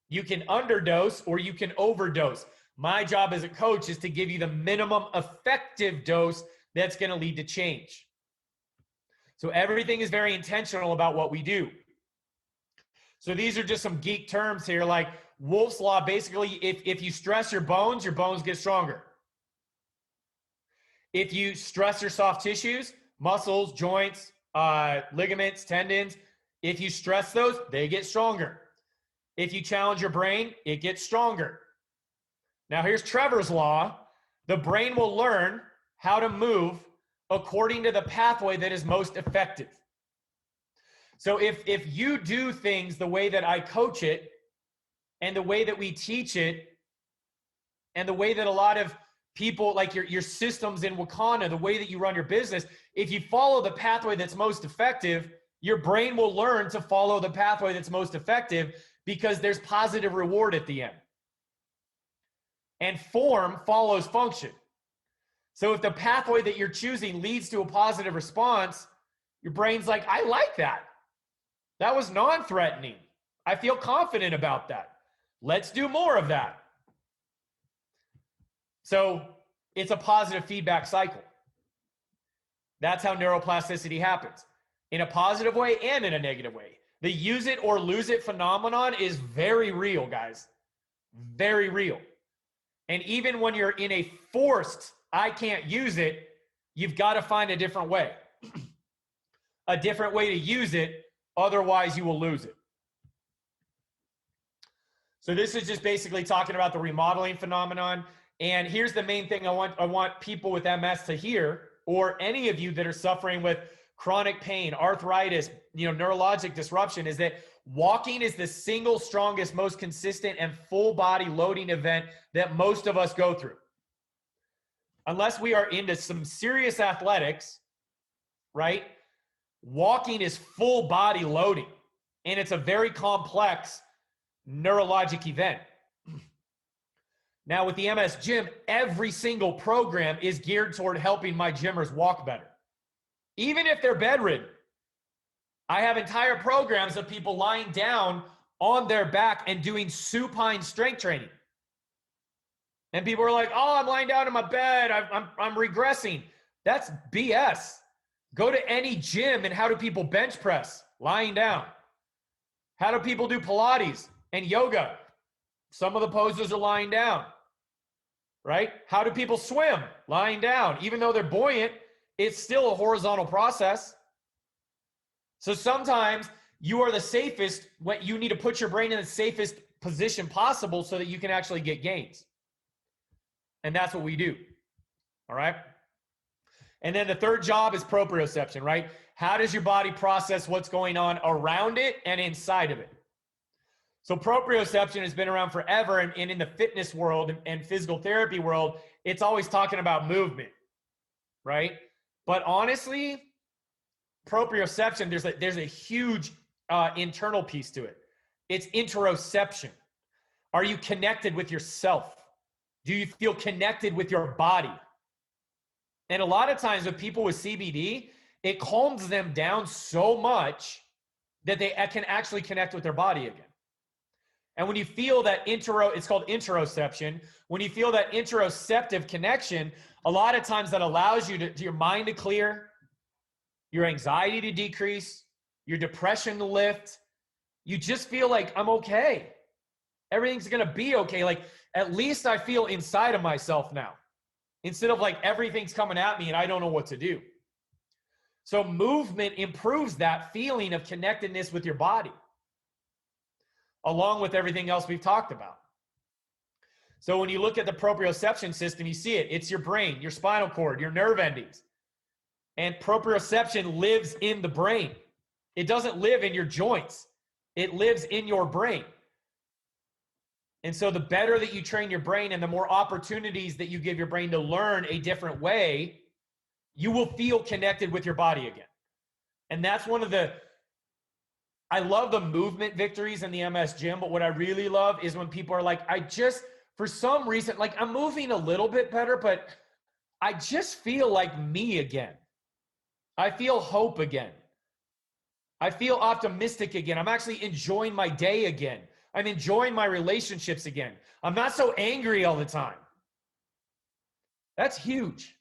You can underdose or you can overdose. My job as a coach is to give you the minimum effective dose that's going to lead to change. So everything is very intentional about what we do. So these are just some geek terms here, like Wolff's Law. Basically, if you stress your bones get stronger. If you stress your soft tissues, muscles, joints, ligaments, tendons, if you stress those, they get stronger. If you challenge your brain, it gets stronger. Now here's Trevor's Law. The brain will learn how to move according to the pathway that is most effective. So if you do things the way that I coach it, and the way that we teach it, and the way that a lot of people, like your systems in Wakanda, the way that you run your business, if you follow the pathway that's most effective, your brain will learn to follow the pathway that's most effective because there's positive reward at the end. And form follows function. So if the pathway that you're choosing leads to a positive response, your brain's like, I like that. That was non-threatening. I feel confident about that. Let's do more of that. So it's a positive feedback cycle. That's how neuroplasticity happens, in a positive way and in a negative way. The use it or lose it phenomenon is very real, guys. Very real. And even when you're in a forced, I can't use it, you've got to find a different way. A different way to use it, otherwise you will lose it. So this is just basically talking about the remodeling phenomenon. And here's the main thing I want people with MS to hear, or any of you that are suffering with chronic pain, arthritis, neurologic disruption, is that walking is the single strongest, most consistent and full body loading event that most of us go through. Unless we are into some serious athletics, right? Walking is full body loading, and it's a very complex neurologic event. Now with the MS Gym, every single program is geared toward helping my gymmers walk better. Even if they're bedridden. I have entire programs of people lying down on their back and doing supine strength training. And people are like, oh, I'm lying down in my bed. I'm regressing. That's BS. Go to any gym and how do people bench press? Lying down. How do people do Pilates and yoga? Some of the poses are lying down, right? How do people swim? Lying down. Even though they're buoyant, it's still a horizontal process. So sometimes you are the safest when you need to put your brain in the safest position possible so that you can actually get gains. And that's what we do. All right. And then the third job is proprioception, right? How does your body process what's going on around it and inside of it? So proprioception has been around forever, and in the fitness world and physical therapy world, it's always talking about movement, right? But honestly, proprioception, there's a huge internal piece to it. It's interoception. Are you connected with yourself? Do you feel connected with your body? And a lot of times with people with CBD, it calms them down so much that they can actually connect with their body again. And when you feel that it's called interoception. When you feel that interoceptive connection, a lot of times that allows you to your mind to clear, your anxiety to decrease, your depression to lift. You just feel like, I'm okay. Everything's going to be okay. Like, at least I feel inside of myself now, instead of like everything's coming at me and I don't know what to do. So movement improves that feeling of connectedness with your body, along with everything else we've talked about. So when you look at the proprioception system, you see it. It's your brain, your spinal cord, your nerve endings. And proprioception lives in the brain. It doesn't live in your joints. It lives in your brain. And so the better that you train your brain and the more opportunities that you give your brain to learn a different way, you will feel connected with your body again. And that's one of I love the movement victories in the MS Gym, but what I really love is when people are like, for some reason, like I'm moving a little bit better, but I just feel like me again. I feel hope again. I feel optimistic again. I'm actually enjoying my day again. I'm enjoying my relationships again. I'm not so angry all the time. That's huge.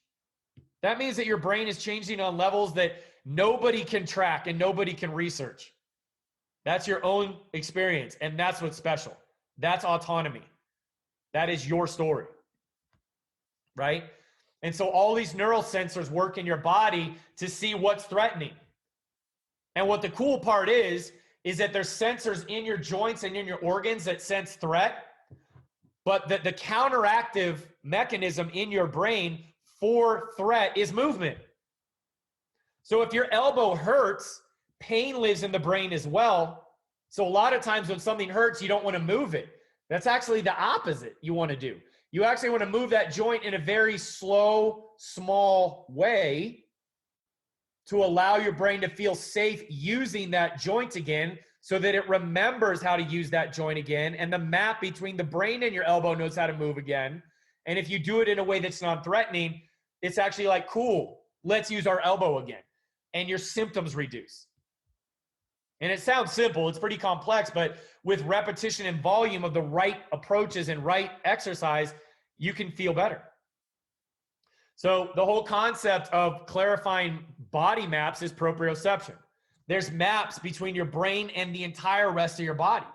That means that your brain is changing on levels that nobody can track and nobody can research. That's your own experience, and that's what's special. That's autonomy. That is your story, right? And so all these neural sensors work in your body to see what's threatening. And what the cool part is that there's sensors in your joints and in your organs that sense threat, but the counteractive mechanism in your brain for threat is movement. So if your elbow hurts, pain lives in the brain as well. So a lot of times when something hurts, you don't want to move it. That's actually the opposite you want to do. You actually want to move that joint in a very slow, small way to allow your brain to feel safe using that joint again so that it remembers how to use that joint again. And the map between the brain and your elbow knows how to move again. And if you do it in a way that's non-threatening, it's actually like, cool, let's use our elbow again. And your symptoms reduce. And it sounds simple, it's pretty complex, but with repetition and volume of the right approaches and right exercise, you can feel better. So the whole concept of clarifying body maps is proprioception. There's maps between your brain and the entire rest of your body.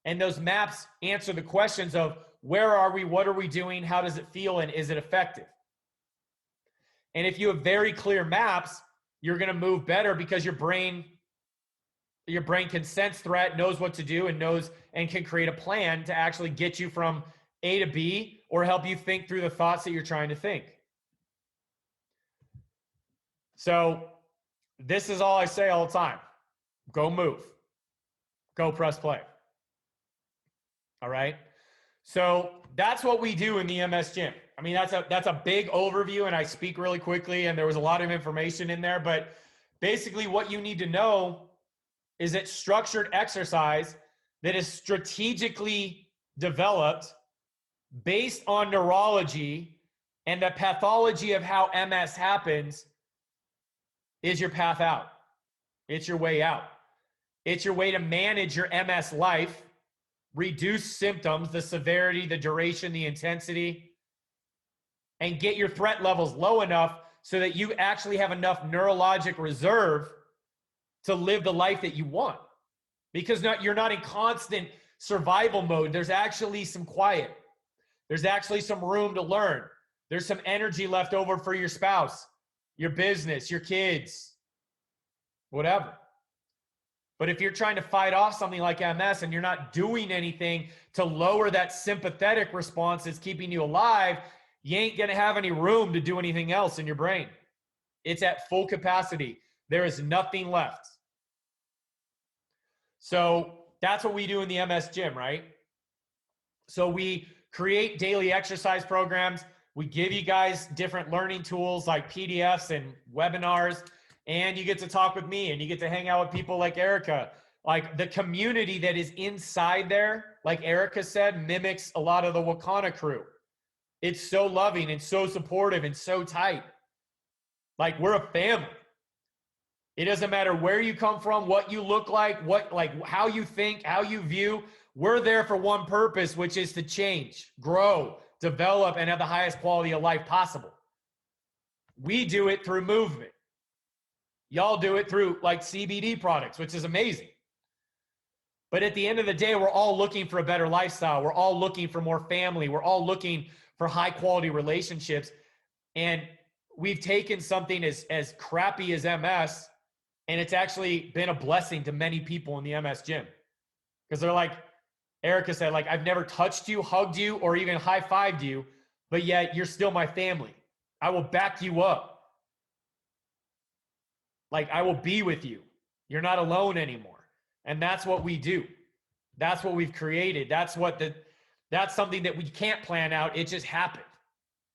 And those maps answer the questions of where are we, what are we doing, how does it feel, and is it effective? And if you have very clear maps, you're going to move better because your brain can sense threat, knows what to do, and knows and can create a plan to actually get you from A to B or help you think through the thoughts that you're trying to think. So this is all I say all the time. Go move. Go press play. All right? So that's what we do in the MS Gym. I mean, that's a big overview, and I speak really quickly, and there was a lot of information in there, but basically what you need to know is that structured exercise that is strategically developed based on neurology and the pathology of how MS happens is your path out. It's your way out. It's your way to manage your MS life, reduce symptoms, the severity, the duration, the intensity, and get your threat levels low enough so that you actually have enough neurologic reserve to live the life that you want. Because you're not in constant survival mode. There's actually some quiet. There's actually some room to learn. There's some energy left over for your spouse, your business, your kids, whatever. But if you're trying to fight off something like MS and you're not doing anything to lower that sympathetic response that's keeping you alive, you ain't going to have any room to do anything else in your brain. It's at full capacity. There is nothing left. So that's what we do in the MS Gym, right? So we create daily exercise programs. We give you guys different learning tools like PDFs and webinars, and you get to talk with me and you get to hang out with people like Erica. Like the community that is inside there, like Erica said, mimics a lot of the Wakana crew. It's so loving and so supportive and so tight. Like we're a family. It doesn't matter where you come from, what you look like, how you think, how you view. We're there for one purpose, which is to change, grow, develop, and have the highest quality of life possible. We do it through movement. Y'all do it through like CBD products, which is amazing. But at the end of the day, we're all looking for a better lifestyle. We're all looking for more family. We're all looking for high quality relationships. And we've taken something as crappy as MS, and it's actually been a blessing to many people in the MS Gym. Because they're like, Erica said, like, I've never touched you, hugged you, or even high-fived you, but yet you're still my family. I will back you up. Like, I will be with you. You're not alone anymore. And that's what we do. That's what we've created. That's something that we can't plan out. It just happened.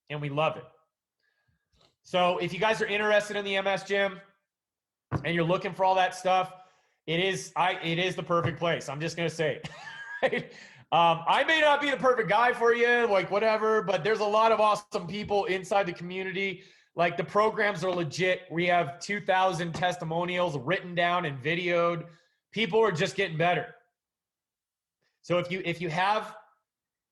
And we love it. So if you guys are interested in the MS Gym and you're looking for all that stuff, it is the perfect place. I'm just going to say it. Right? I may not be the perfect guy for you, like whatever, but there's a lot of awesome people inside the community. Like the programs are legit. We have 2,000 testimonials written down and videoed. People are just getting better. So if you have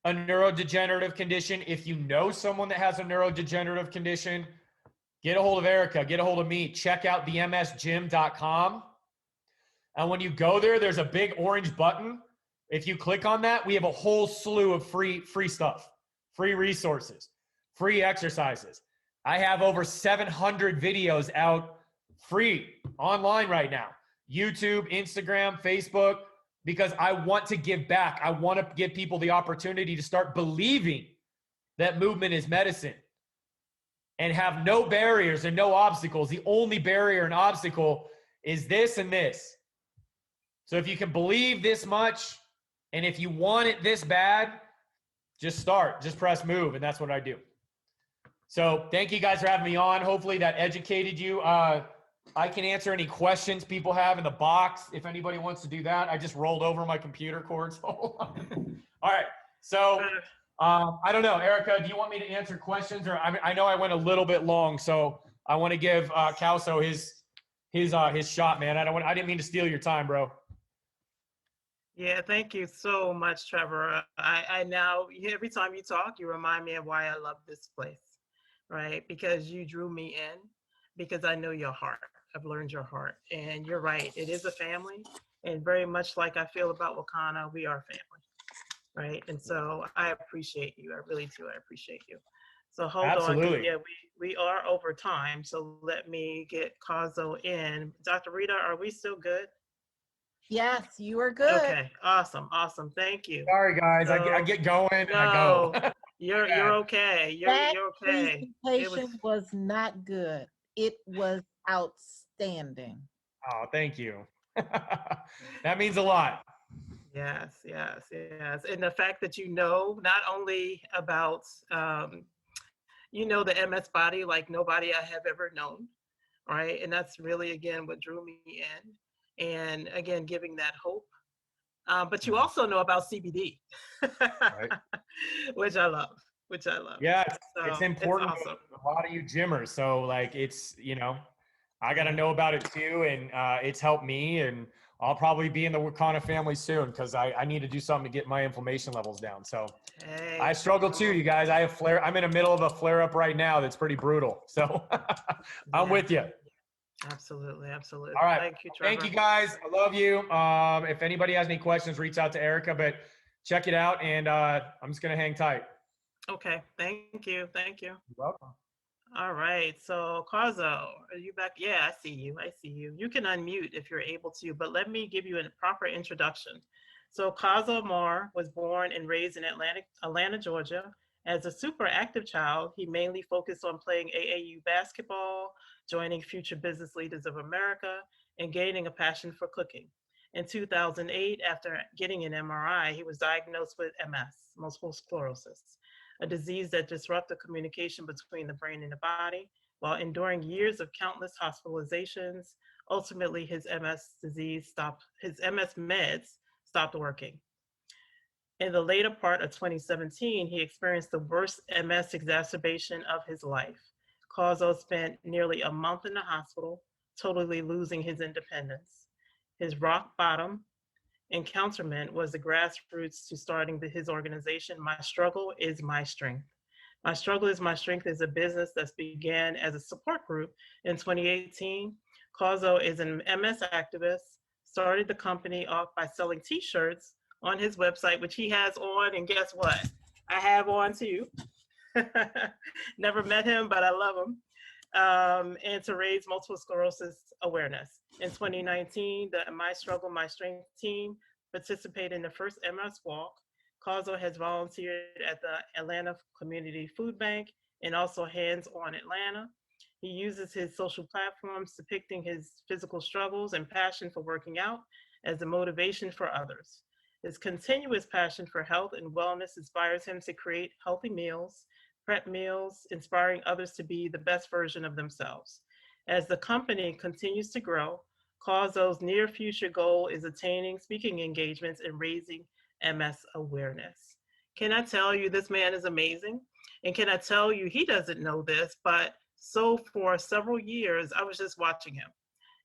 a neurodegenerative condition, if you know someone that has a neurodegenerative condition, get a hold of Erica, get a hold of me. Check out themsgym.com. And when you go there, there's a big orange button. If you click on that, we have a whole slew of free stuff, free resources, free exercises. I have over 700 videos out free online right now. YouTube, Instagram, Facebook, because I want to give back. I want to give people the opportunity to start believing that movement is medicine. and have no barriers and no obstacles. The only barrier and obstacle is this and this. So if you can believe this much, and if you want it this bad, just start, just press move. And that's what I do. So thank you guys for having me on. Hopefully that educated you. I can answer any questions people have in the box if anybody wants to do that. I just rolled over my computer cord. So hold on. All right. So I don't know, Erica, do you want me to answer questions? Or I know I went a little bit long, so I want to give Calso his shot, man. I didn't mean to steal your time, bro. Yeah, thank you so much, Trevor. I now, every time you talk, you remind me of why I love this place, right? Because you drew me in, because I know your heart. I've learned your heart. And you're right, it is a family. And very much like I feel about Wakana, we are family, right? And so I appreciate you. I really do. I appreciate you. So hold Absolutely. on, 'cause yeah, we are over time. So let me get Kazo in. Dr. Rita, are we still good? Yes, you are good. Okay, awesome, awesome. Thank you. Sorry, guys. So, I get going and I go. you're okay. That You're okay. presentation was not good. It was outstanding. Oh, thank you. That means a lot. Yes, yes, yes. And the fact that you know not only about you know the MS body like nobody I have ever known, right? And that's really again what drew me in, and again giving that hope. But you also know about CBD, Right. which I love. Which I love. Yeah, So, it's important It's awesome. to a lot of you gymmers. So like it's, I got to know about it too. And it's helped me, and I'll probably be in the Wakana family soon because I need to do something to get my inflammation levels down. So Hey, I struggle too, you guys. I have I'm in the middle of a flare up right now. That's pretty brutal. So I'm yeah, with you. absolutely, absolutely. All right. Thank you, Trevor. Thank you guys. I love you. If anybody has any questions, reach out to Erica, but check it out. And I'm just going to hang tight. Okay, thank you, thank you. You're welcome. All right, so Kazo, are you back? Yeah, I see you, I see you. You can unmute if you're able to, but let me give you a proper introduction. So Kazo Mar was born and raised in Atlanta, Georgia. As a super active child, he mainly focused on playing AAU basketball, joining Future Business Leaders of America, and gaining a passion for cooking. In 2008, after getting an MRI, he was diagnosed with MS, multiple sclerosis, a disease that disrupts the communication between the brain and the body. While enduring years of countless hospitalizations, ultimately his MS meds stopped working. In the later part of 2017, he experienced the worst MS exacerbation of his life. Kazo spent nearly a month in the hospital, totally losing his independence. His rock bottom encounterment was the grassroots to starting his organization, My Struggle is My Strength. My Struggle is My Strength is a business that began as a support group in 2018. Kazo is an MS activist, started the company off by selling t-shirts on his website, which he has on, and guess what? I have on too. Never met him, but I love him. And to raise multiple sclerosis awareness. In 2019, the My Struggle, My Strength team participated in the first MS Walk. Kazo has volunteered at the Atlanta Community Food Bank and also Hands on Atlanta. He uses his social platforms depicting his physical struggles and passion for working out as a motivation for others. His continuous passion for health and wellness inspires him to create healthy meals, prep meals, inspiring others to be the best version of themselves. As the company continues to grow, Kazo's near future goal is attaining speaking engagements and raising MS awareness. Can I tell you, this man is amazing? And can I tell you, he doesn't know this, but so for several years, I was just watching him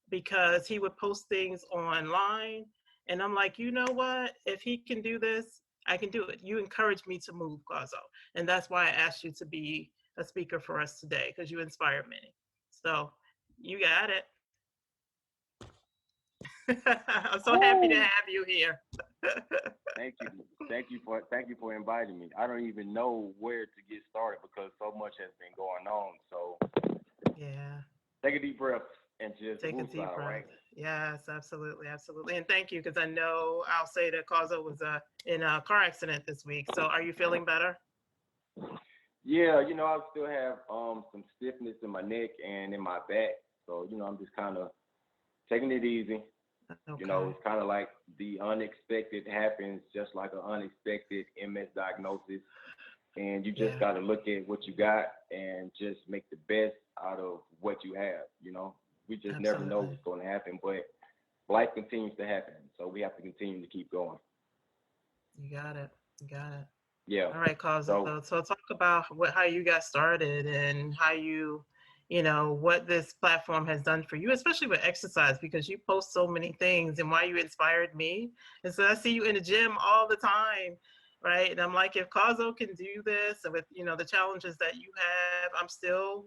because he would post things online. And I'm like, you know what? If he can do this, I can do it. You encouraged me to move, Kazo. And that's why I asked you to be a speaker for us today, because you inspire many. So you got it. I'm so happy to have you here. Thank you for inviting me. I don't even know where to get started because so much has been going on. So yeah, take a deep breath and just take a move deep out, breath. right? Yes, absolutely, absolutely. And thank you, because I know I'll say that Kazo was in a car accident this week. So are you feeling better? Yeah, I still have some stiffness in my neck and in my back. So, I'm just kind of taking it easy. Okay. It's kind of like the unexpected happens, just like an unexpected MS diagnosis. And you just Yeah. got to look at what you got and just make the best out of what you have. We just never know Absolutely. what's going to happen, but life continues to happen. So we have to continue to keep going. You got it. You got it. Yeah. All right, So, Cosmo. So talk about how you got started and how what this platform has done for you, especially with exercise, because you post so many things, and why you inspired me. And so I see you in the gym all the time, right? And I'm like, if Cosmo can do this, and with the challenges that you have, I'm still,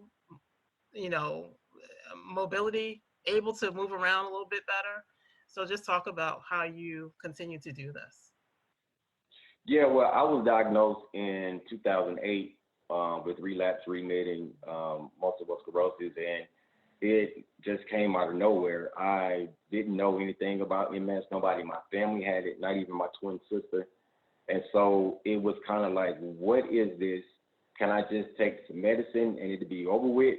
mobility, able to move around a little bit better. So just talk about how you continue to do this. yeah, well, I was diagnosed in 2008 with relapse remitting multiple sclerosis, and it just came out of nowhere. I didn't know anything about MS. Nobody in my family had it, not even my twin sister. And so it was kind of like, what is this? Can I just take some medicine and it'll be over with,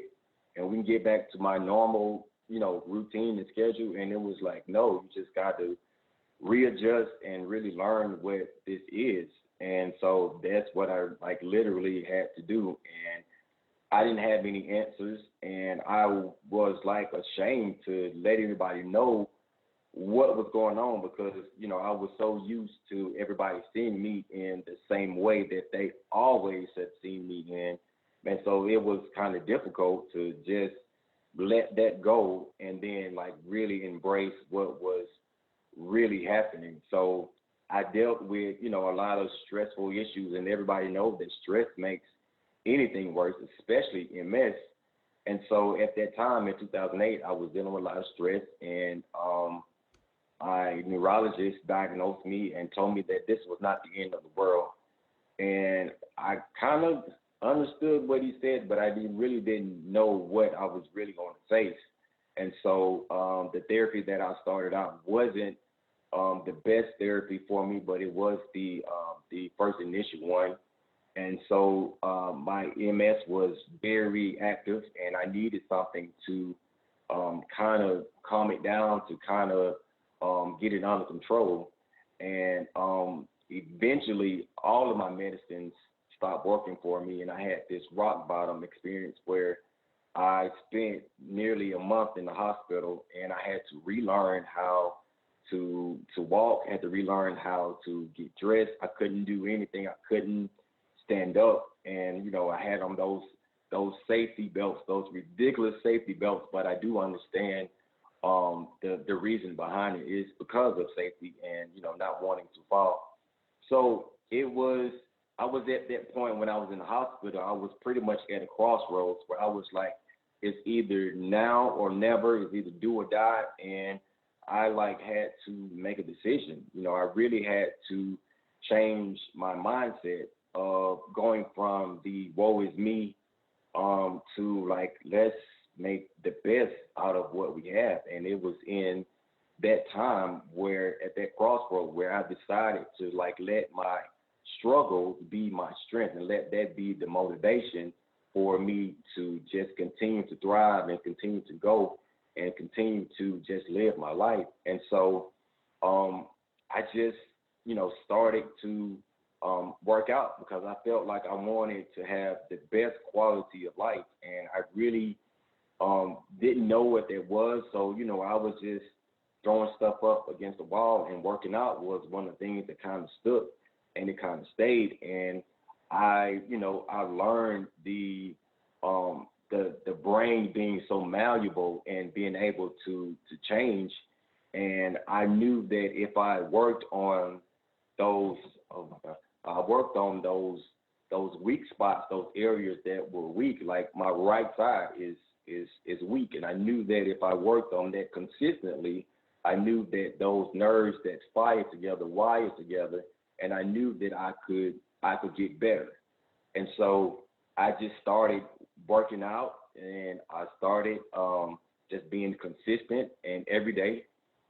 and we can get back to my normal, routine and schedule? And it was like, no, you just got to readjust and really learn what this is. And so that's what I literally had to do. And I didn't have any answers, and I was ashamed to let everybody know what was going on, because I was so used to everybody seeing me in the same way that they always had seen me in. And so it was kind of difficult to just let that go and then really embrace what was really happening. So I dealt with, a lot of stressful issues, and everybody knows that stress makes anything worse, especially MS. And so at that time in 2008, I was dealing with a lot of stress, and my neurologist diagnosed me and told me that this was not the end of the world. And I kind of understood what he said, but I really didn't know what I was really going to face. And so the therapy that I started out wasn't the best therapy for me, but it was the first initial one. And so my MS was very active, and I needed something to kind of calm it down, to kind of get it under control. And eventually, all of my medicines stopped working for me, and I had this rock bottom experience where I spent nearly a month in the hospital, and I had to relearn how to walk, had to relearn how to get dressed. I couldn't do anything. I couldn't stand up, and I had on those safety belts, those ridiculous safety belts. But I do understand the reason behind it is because of safety and not wanting to fall. So I was at that point when I was in the hospital. I was pretty much at a crossroads where I was like, it's either now or never. It's either do or die. And I had to make a decision. I really had to change my mindset of going from the woe is me to let's make the best out of what we have. And it was in that time where, at that crossroad, where I decided to let my struggle be my strength, and let that be the motivation for me to just continue to thrive and continue to go and continue to just live my life. And so I just, started to work out, because I felt like I wanted to have the best quality of life. And I really didn't know what that was. So, I was just throwing stuff up against the wall, and working out was one of the things that kind of stuck, and it kind of stayed. And I learned the brain being so malleable and being able to change. And I knew that if I worked on those, those weak spots, those areas that were weak, like my right side is weak. And I knew that if I worked on that consistently, I knew that those nerves that fire together, wire together, and I knew that I could get better. And so I just started working out, and I started just being consistent. And every day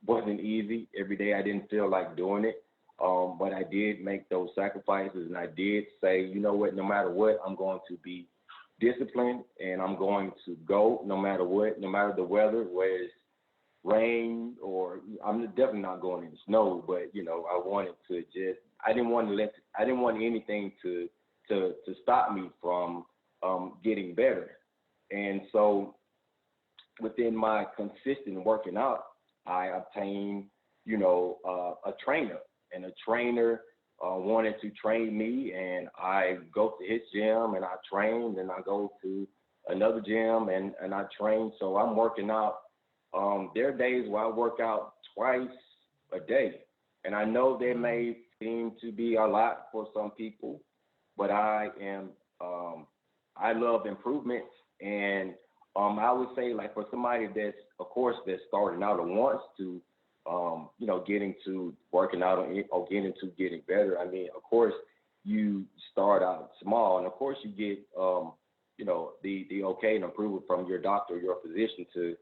wasn't easy. Every day I didn't feel like doing it. But I did make those sacrifices, and I did say, you know what, no matter what, I'm going to be disciplined, and I'm going to go no matter what, no matter the weather, whether it's rain or I'm definitely not going in the snow. But you know, I wanted to just, I didn't want anything to stop me from getting better. And so within my consistent working out, I obtained, you know, a trainer, and a trainer wanted to train me, and I go to his gym and I train, and I go to another gym and I train. So I'm working out. There are days where I work out twice a day, and I know that may seem to be a lot for some people, but I love improvements. And I would say, like, for somebody that's, of course, that's starting out and wants to, you know, get into working out or get into getting better. I mean, of course, you start out small, and of course, you get, you know, the okay and approval from your doctor or your physician to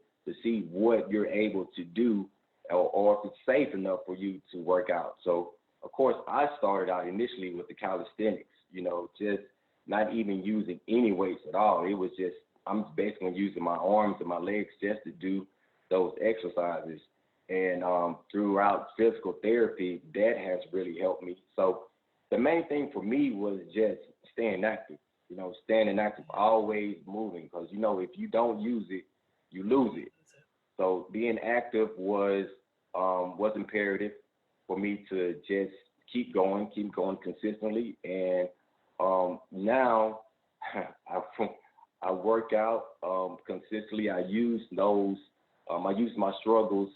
see what you're able to do, or if it's safe enough for you to work out. So, of course, I started out initially with the calisthenics, you know, just not even using any weights at all. It was just, I'm basically using my arms and my legs just to do those exercises. And throughout physical therapy, that has really helped me. So the main thing for me was just staying active, you know, staying active, always moving, because, you know, if you don't use it, you lose it. So being active was imperative for me to just keep going consistently. And now I work out consistently. I use those, I use my struggles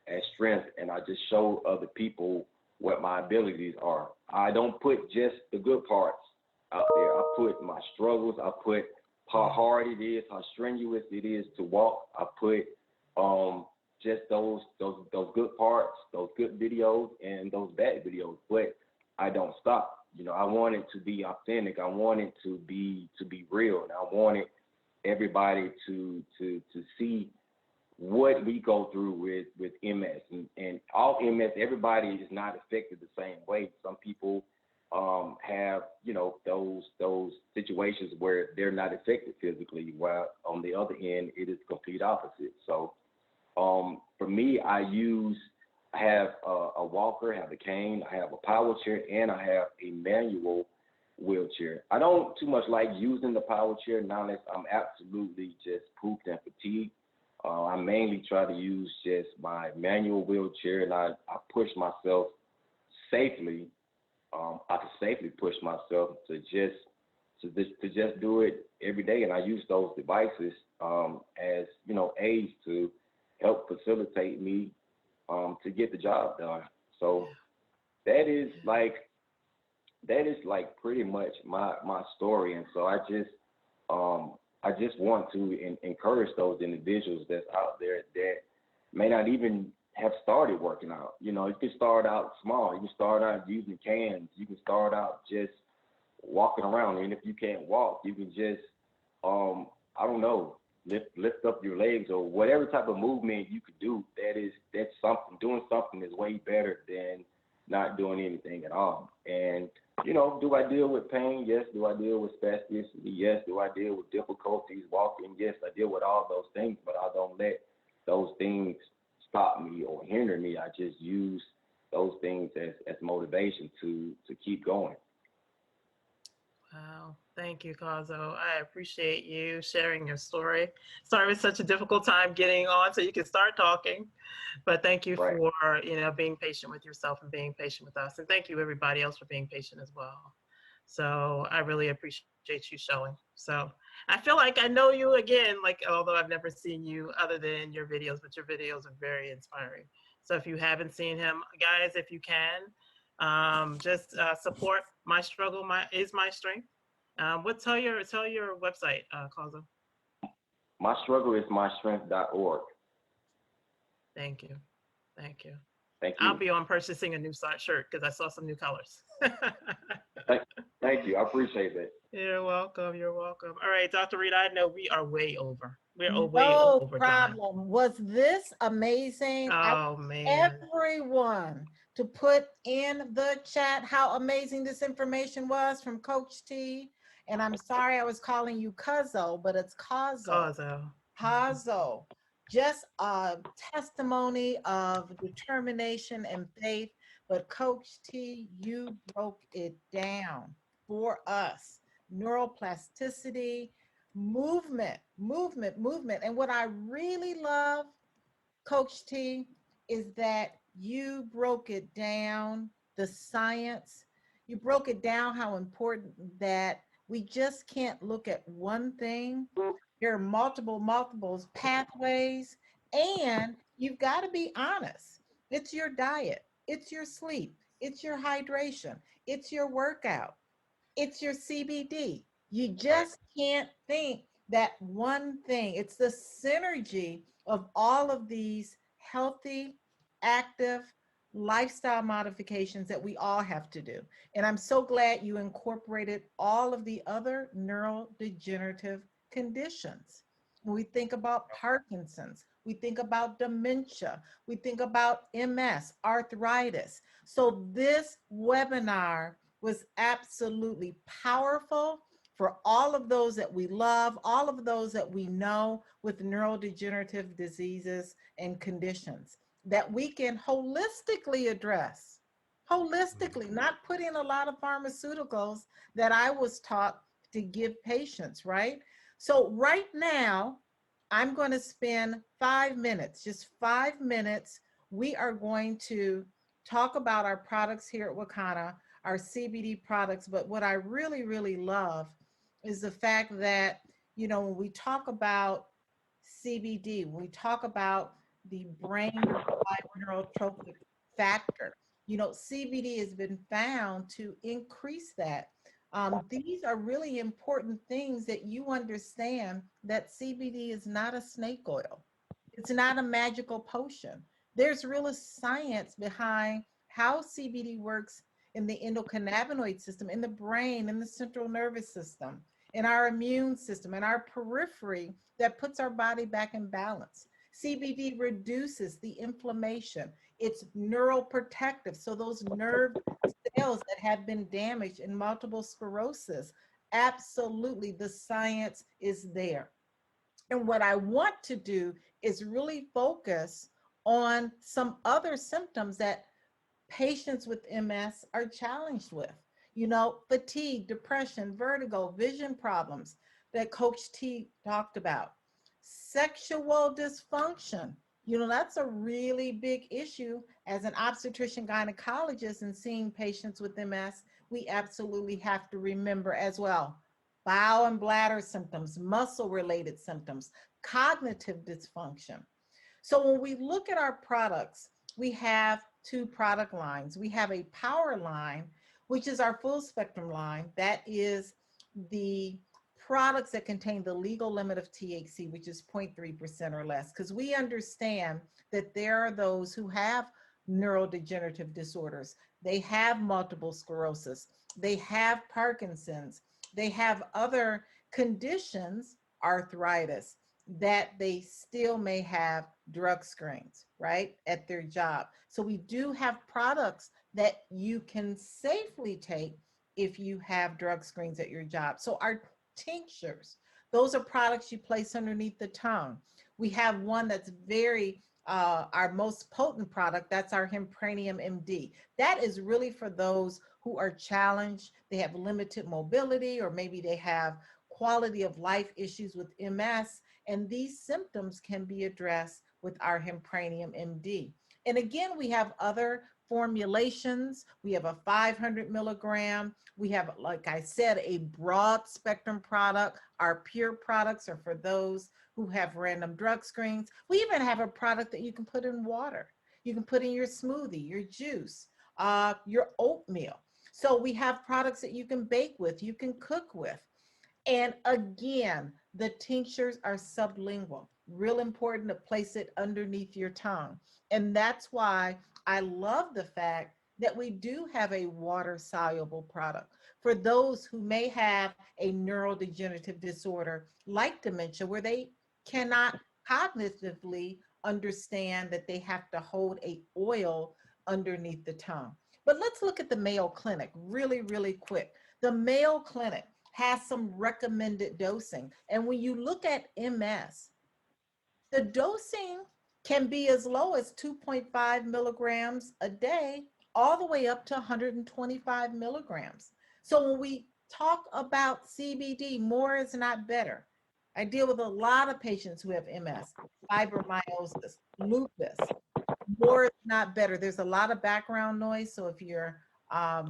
as strength, and I just show other people what my abilities are. I don't put just the good parts out there. I put my struggles. I put how hard it is, how strenuous it is to walk. I put just those good parts, those good videos, and those bad videos. But I don't stop. You know, I want it to be authentic. I want it to be real, and I wanted everybody to see what we go through with MS, and all MS. Everybody is not affected the same way. Some people have, you know, those situations where they're not affected physically, while on the other end it is complete opposite. So for me, I have a walker, I have a cane, I have a power chair, and I have a manual wheelchair. I don't too much like using the power chair now unless I'm absolutely just pooped and fatigued. I mainly try to use just my manual wheelchair, and I push myself safely. I can safely push myself to just do it every day, and I use those devices as, you know, aids to help facilitate me to get the job done. So that is like pretty much my story. And so I just want to encourage those individuals that's out there that may not even have started working out. You know, you can start out small. You can start out using cans. You can start out just walking around. And if you can't walk, you can just, I don't know, lift up your legs or whatever type of movement you could do. That's something. Doing something is way better than not doing anything at all. And, you know, do I deal with pain? Yes. Do I deal with spasticity? Yes. Do I deal with difficulties walking? Yes, I deal with all those things, but I don't let those things stop me or hinder me. I just use those things as motivation to keep going. Wow. Thank you, Kazo. I appreciate you sharing your story. Sorry it was such a difficult time getting on so you can start talking, but thank you Right. for, you know, being patient with yourself and being patient with us. And thank you everybody else for being patient as well. So I really appreciate you showing. So I feel like I know you again, like, although I've never seen you other than your videos, but your videos are very inspiring. So if you haven't seen him, guys, if you can, just support My Struggle is My Strength. Tell your website, Kazo. My struggle is mystrength.org. Thank you. Thank you. Thank you. I'll be on purchasing a new shirt because I saw some new colors. Thank you. I appreciate that. You're welcome. You're welcome. All right, Dr. Reed, I know we are way over. We're way No over time. problem. Was this amazing? Oh, man. Everyone to put in the chat how amazing this information was from Coach T. And I'm sorry I was calling you Cuzzo, but it's Cozzo. Cozzo. Just a testimony of determination and faith. But Coach T, you broke it down for us. Neuroplasticity, movement, movement, movement. And what I really love, Coach T, is that you broke it down, the science. You broke it down how important that we just can't look at one thing. There are multiple pathways, and you've got to be honest. It's your diet, it's your sleep, it's your hydration, it's your workout, it's your CBD. You just can't think that one thing. It's the synergy of all of these healthy, active lifestyle modifications that we all have to do. And I'm so glad you incorporated all of the other neurodegenerative conditions. When we think about Parkinson's, we think about dementia, we think about MS, arthritis. So this webinar was absolutely powerful for all of those that we love, all of those that we know with neurodegenerative diseases and conditions that we can holistically address. Holistically, not put in a lot of pharmaceuticals that I was taught to give patients, right? So right now, I'm going to spend 5 minutes, just 5 minutes. We are going to talk about our products here at Wakana, our CBD products. But what I really, really love is the fact that, you know, when we talk about CBD, when we talk about the brain neurotrophic factor, you know, CBD has been found to increase that. These are really important things that you understand that CBD is not a snake oil. It's not a magical potion. There's real science behind how CBD works in the endocannabinoid system, in the brain, in the central nervous system, in our immune system, in our periphery that puts our body back in balance. CBD reduces the inflammation. It's neuroprotective. So those nerve cells that have been damaged in multiple sclerosis, absolutely the science is there. And what I want to do is really focus on some other symptoms that patients with MS are challenged with. You know, fatigue, depression, vertigo, vision problems that Coach T talked about. Sexual dysfunction. You know, that's a really big issue as an obstetrician gynecologist and seeing patients with MS. We absolutely have to remember as well. Bowel and bladder symptoms, muscle related symptoms, cognitive dysfunction. So when we look at our products, we have two product lines. We have a power line, which is our full spectrum line. That is the products that contain the legal limit of THC, which is 0.3% or less, because we understand that there are those who have neurodegenerative disorders. They have multiple sclerosis. They have Parkinson's. They have other conditions, arthritis, that they still may have drug screens, right, at their job. So we do have products that you can safely take if you have drug screens at your job. So our tinctures, those are products you place underneath the tongue. We have one that's very, our most potent product, that's our Hempranium MD. That is really for those who are challenged, they have limited mobility, or maybe they have quality of life issues with MS, and these symptoms can be addressed with our Hempranium MD. And again, we have other formulations. We have a 500 milligram. We have, like I said, a broad spectrum product. Our pure products are for those who have random drug screens. We even have a product that you can put in water. You can put in your smoothie, your juice, your oatmeal. So we have products that you can bake with, you can cook with. And again, the tinctures are sublingual. Real important to place it underneath your tongue. And that's why I love the fact that we do have a water-soluble product for those who may have a neurodegenerative disorder like dementia, where they cannot cognitively understand that they have to hold a oil underneath the tongue. But let's look at the Mayo Clinic really, really quick. The Mayo Clinic has some recommended dosing. And when you look at MS, the dosing can be as low as 2.5 milligrams a day, all the way up to 125 milligrams. So when we talk about CBD, more is not better. I deal with a lot of patients who have MS, fibromyalgia, lupus. More is not better. There's a lot of background noise, so if your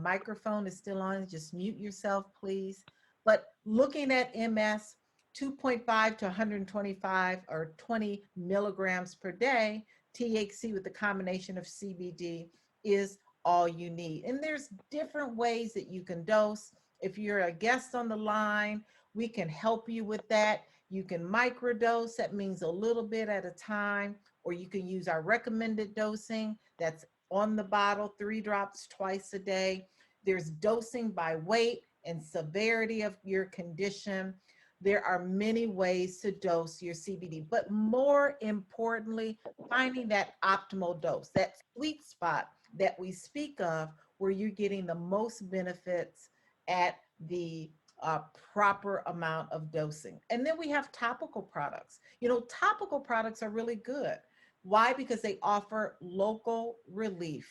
microphone is still on, just mute yourself, please. But looking at MS, 2.5 to 125 or 20 milligrams per day, THC with the combination of CBD is all you need. And there's different ways that you can dose. If you're a guest on the line, we can help you with that. You can microdose, that means a little bit at a time, or you can use our recommended dosing that's on the bottle, 3 drops twice a day. There's dosing by weight and severity of your condition. There are many ways to dose your CBD, but more importantly, finding that optimal dose, that sweet spot that we speak of, where you're getting the most benefits at the proper amount of dosing. And then we have topical products. You know, topical products are really good. Why? Because they offer local relief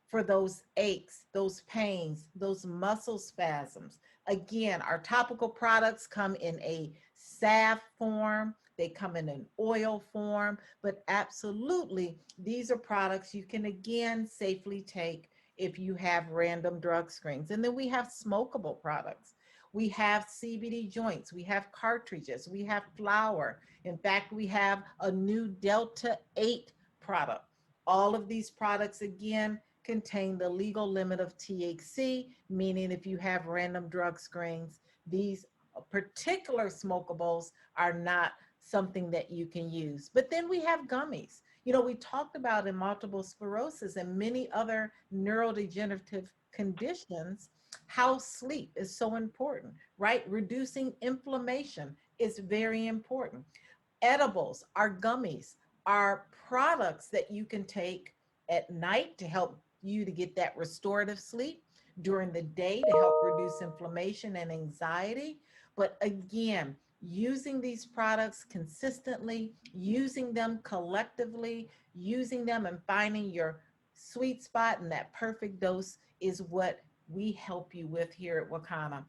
for those aches, those pains, those muscle spasms. Again, our topical products come in a salve form, they come in an oil form, but absolutely, these are products you can again safely take if you have random drug screens. And then we have smokable products. We have CBD joints, we have cartridges, we have flour. In fact, we have a new Delta 8 product. All of these products, again, contain the legal limit of THC, meaning if you have random drug screens, these particular smokables are not something that you can use. But then we have gummies. You know, we talked about in multiple sclerosis and many other neurodegenerative conditions, how sleep is so important, right? Reducing inflammation is very important. Edibles, our gummies, are products that you can take at night to help you to get that restorative sleep, during the day to help reduce inflammation and anxiety. But again, using these products consistently, using them collectively, using them and finding your sweet spot and that perfect dose is what we help you with here at Wakana.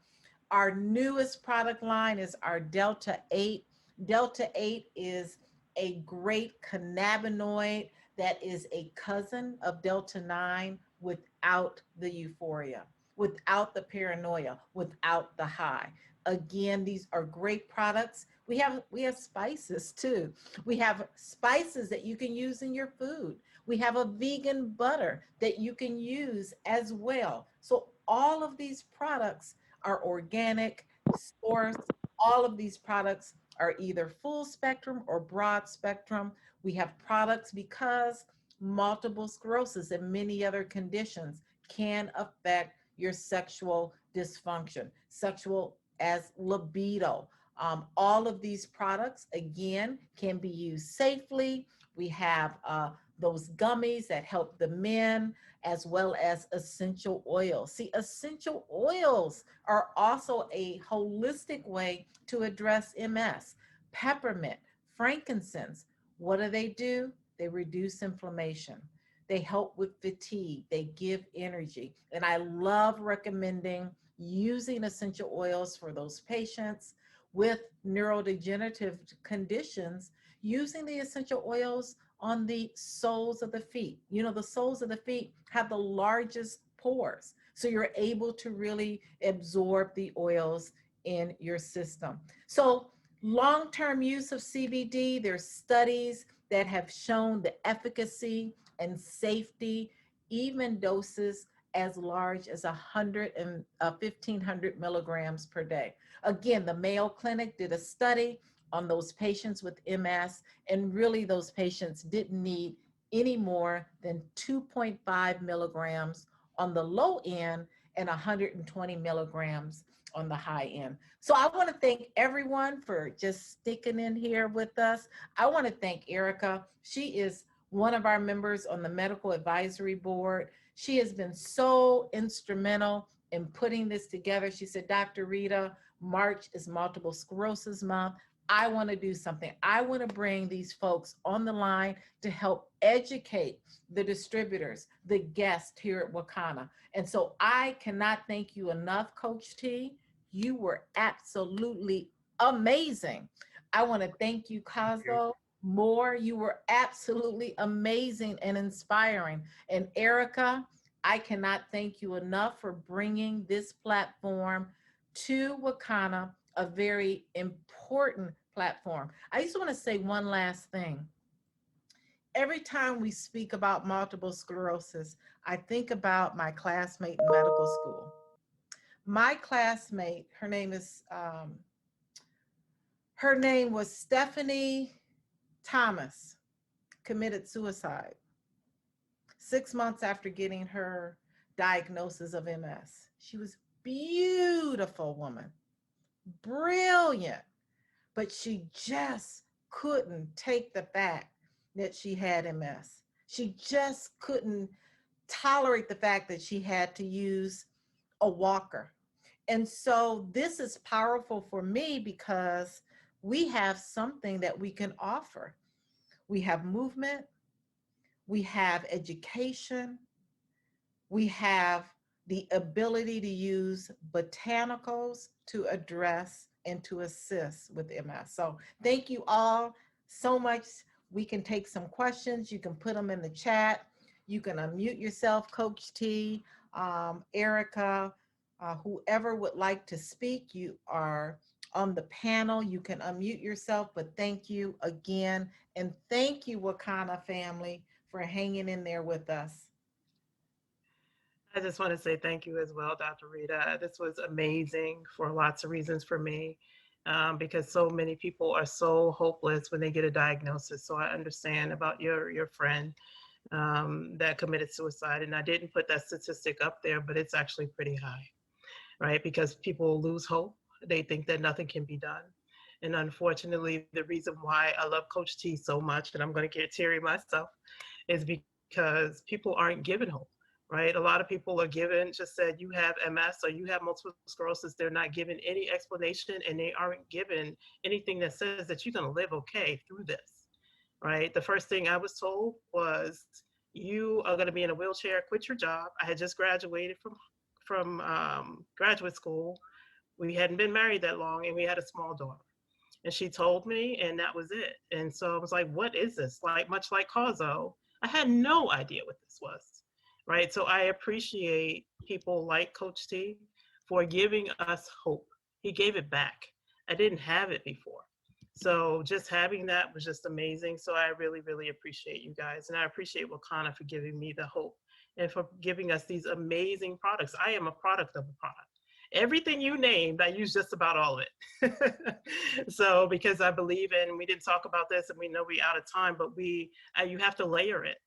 Our newest product line is our Delta 8. Delta 8 is a great cannabinoid that is a cousin of Delta 9 without the euphoria, without the paranoia, without the high. Again, these are great products. We have spices too. We have spices that you can use in your food. We have a vegan butter that you can use as well. So all of these products are organic, sourced. All of these products are either full spectrum or broad spectrum. We have products because multiple sclerosis and many other conditions can affect your sexual dysfunction, sexual as libido. All of these products, again, can be used safely. We have those gummies that help the men, as well as essential oils. See, essential oils are also a holistic way to address MS. Peppermint, frankincense, what do? They reduce inflammation. They help with fatigue. They give energy. And I love recommending using essential oils for those patients with neurodegenerative conditions, using the essential oils on the soles of the feet. You know, the soles of the feet have the largest pores, so you're able to really absorb the oils in your system. So long-term use of CBD, there's studies that have shown the efficacy and safety, even doses as large as 100 and 1,500 milligrams per day. Again, the Mayo Clinic did a study on those patients with MS, and really those patients didn't need any more than 2.5 milligrams on the low end and 120 milligrams on the high end. So I want to thank everyone for just sticking in here with us. I want to thank Erica. She is one of our members on the medical advisory board. She has been so instrumental in putting this together. She said, Dr. Rita, March is multiple sclerosis month. I want to do something. I want to bring these folks on the line to help educate the distributors, the guests here at Wakana. And so I cannot thank you enough, Coach T. You were absolutely amazing. I want to thank you, Kazo Moore. You were absolutely amazing and inspiring. And Erica, I cannot thank you enough for bringing this platform to Wakana, a very important platform. I just want to say one last thing. Every time we speak about multiple sclerosis, I think about my classmate in medical school. My classmate, her name was Stephanie Thomas, committed suicide 6 months after getting her diagnosis of MS. She was a beautiful woman, brilliant, but she just couldn't take the fact that she had MS. She just couldn't tolerate the fact that she had to use a walker. And so this is powerful for me because we have something that we can offer. We have movement, we have education, we have the ability to use botanicals to address and to assist with MS. So thank you all so much. We can take some questions. You can put them in the chat. You can unmute yourself, Coach T, Erica, whoever would like to speak. You are on the panel. You can unmute yourself, but thank you again. And thank you, Wakana family, for hanging in there with us. I just want to say thank you as well, Dr. Rita. This was amazing for lots of reasons for me, because so many people are so hopeless when they get a diagnosis. So I understand about your friend that committed suicide. And I didn't put that statistic up there, but it's actually pretty high, right? Because people lose hope. They think that nothing can be done. And unfortunately, the reason why I love Coach T so much, and I'm going to get teary myself, is because people aren't given hope. Right? A lot of people are given, just said, you have MS or you have multiple sclerosis. They're not given any explanation, and they aren't given anything that says that you're going to live okay through this, right? The first thing I was told was, you are going to be in a wheelchair, quit your job. I had just graduated from graduate school. We hadn't been married that long, and we had a small daughter. And she told me, and that was it. And so I was like, what is this? Like, much like Kazo, I had no idea what this was. Right. So I appreciate people like Coach T for giving us hope. He gave it back. I didn't have it before. So just having that was just amazing. So I really, really appreciate you guys. And I appreciate Wakana for giving me the hope and for giving us these amazing products. I am a product of a product. Everything you named, I use just about all of it. So because I believe in, we didn't talk about this and we know we're out of time, but you have to layer it.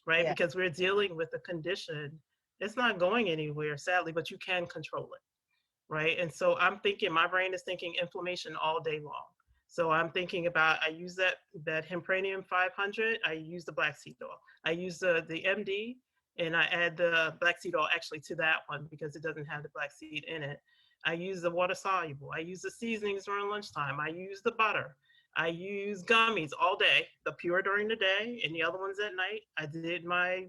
Right? Yeah. Because we're dealing with a condition. It's not going anywhere, sadly, but you can control it, right? And so I'm thinking, my brain is thinking inflammation all day long. So I'm thinking about, I use that Hempranium 500, I use the black seed oil. I use the MD, and I add the black seed oil actually to that one because it doesn't have the black seed in it. I use the water soluble. I use the seasonings during lunchtime. I use the butter. I use gummies all day, the pure during the day and the other ones at night. I did my,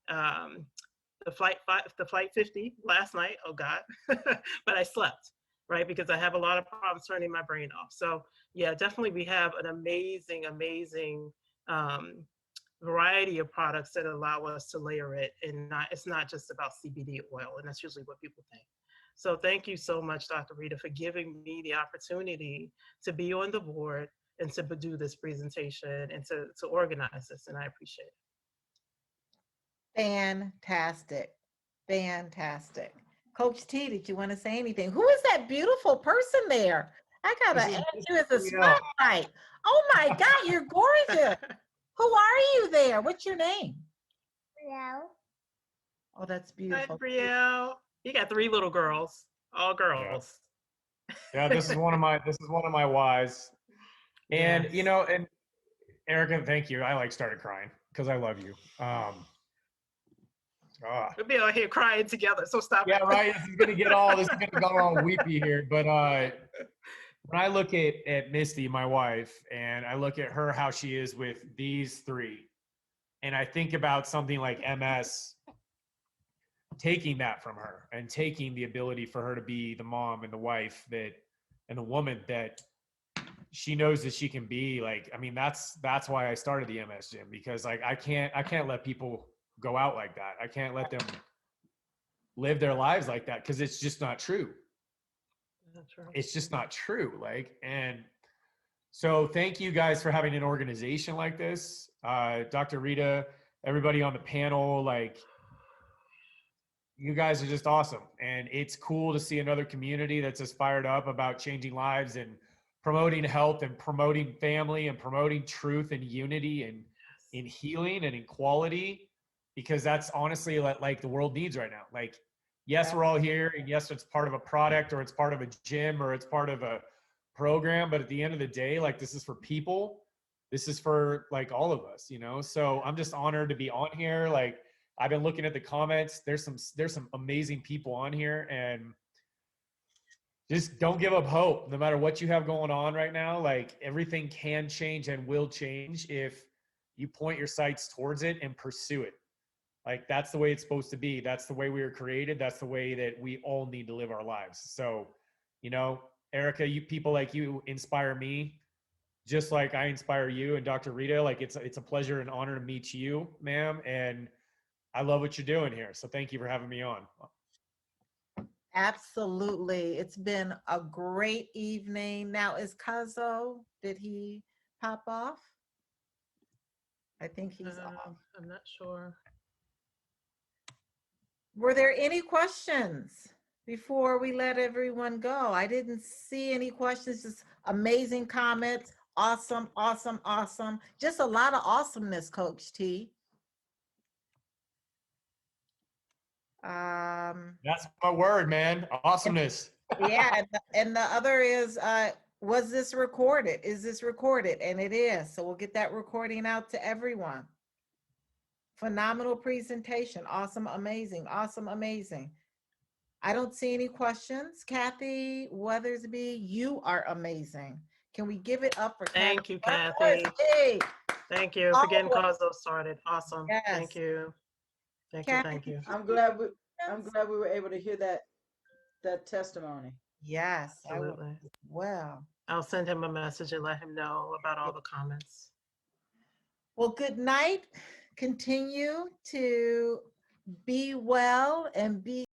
the flight 50 last night, oh God, but I slept, right? Because I have a lot of problems turning my brain off. So yeah, definitely we have an amazing, amazing variety of products that allow us to layer it. And it's not just about CBD oil, and that's usually what people think. So thank you so much, Dr. Rita, for giving me the opportunity to be on the board and to do this presentation and to organize this, and I appreciate it. Fantastic, fantastic. Coach T, did you want to say anything? Who is that beautiful person there? I gotta add you as a spotlight. Oh my God, you're gorgeous. Who are you there? What's your name? Brielle. Oh, that's beautiful. Hi, Brielle. You got 3 little girls, all girls. Yeah, this is one of my whys. And, yes. You know, and Erica, thank you. I started crying because I love you. We'll be out here crying together, so stop Yeah, it. right. This is gonna go all weepy here. But when I look at Misty, my wife, and I look at her, how she is with these three, and I think about something like MS, taking that from her and taking the ability for her to be the mom and the wife that, and the woman that she knows that she can be. Like, I mean, that's why I started the MS gym, because like I can't let people go out like that. I can't let them live their lives like that, because it's just not true. That's right. It's just not true. Like, and so thank you guys for having an organization like this. Dr. Rita, everybody on the panel, like, you guys are just awesome. And it's cool to see another community that's as fired up about changing lives and promoting health and promoting family and promoting truth and unity and in healing and in quality, because that's honestly like the world needs right now. Like, yes, we're all here, and yes, it's part of a product, or it's part of a gym, or it's part of a program, but at the end of the day, like, this is for people. This is for like all of us, you know? So I'm just honored to be on here. Like, I've been looking at the comments. There's some amazing people on here, and just don't give up hope. No matter what you have going on right now, like, everything can change and will change if you point your sights towards it and pursue it. Like, that's the way it's supposed to be. That's the way we were created. That's the way that we all need to live our lives. So, you know, Erica, you people like you inspire me, just like I inspire you, and Dr. Rita. Like, it's a pleasure and honor to meet you, ma'am. And I love what you're doing here. So thank you for having me on. Absolutely. It's been a great evening. Now, is Kazo, did he pop off? I think he's off. I'm not sure. Were there any questions before we let everyone go? I didn't see any questions, just amazing comments. Awesome, awesome, awesome. Just a lot of awesomeness, Coach T. That's my word, man. Awesomeness. Yeah, and the other is, was this recorded? Is this recorded? And it is. So we'll get that recording out to everyone. Phenomenal presentation. Awesome, amazing. Awesome, amazing. I don't see any questions. Kathy Weathersby, you are amazing. Can we give it up for Thank you, Kathy? Kathy. Hey, Thank you for getting always. Cosmo started. Awesome. Yes. Thank you. Thank you. Kathy, Thank you. I'm glad we were able to hear that testimony. Yes, I will. Absolutely. Well. I'll send him a message and let him know about all the comments. Well, good night. Continue to be well and be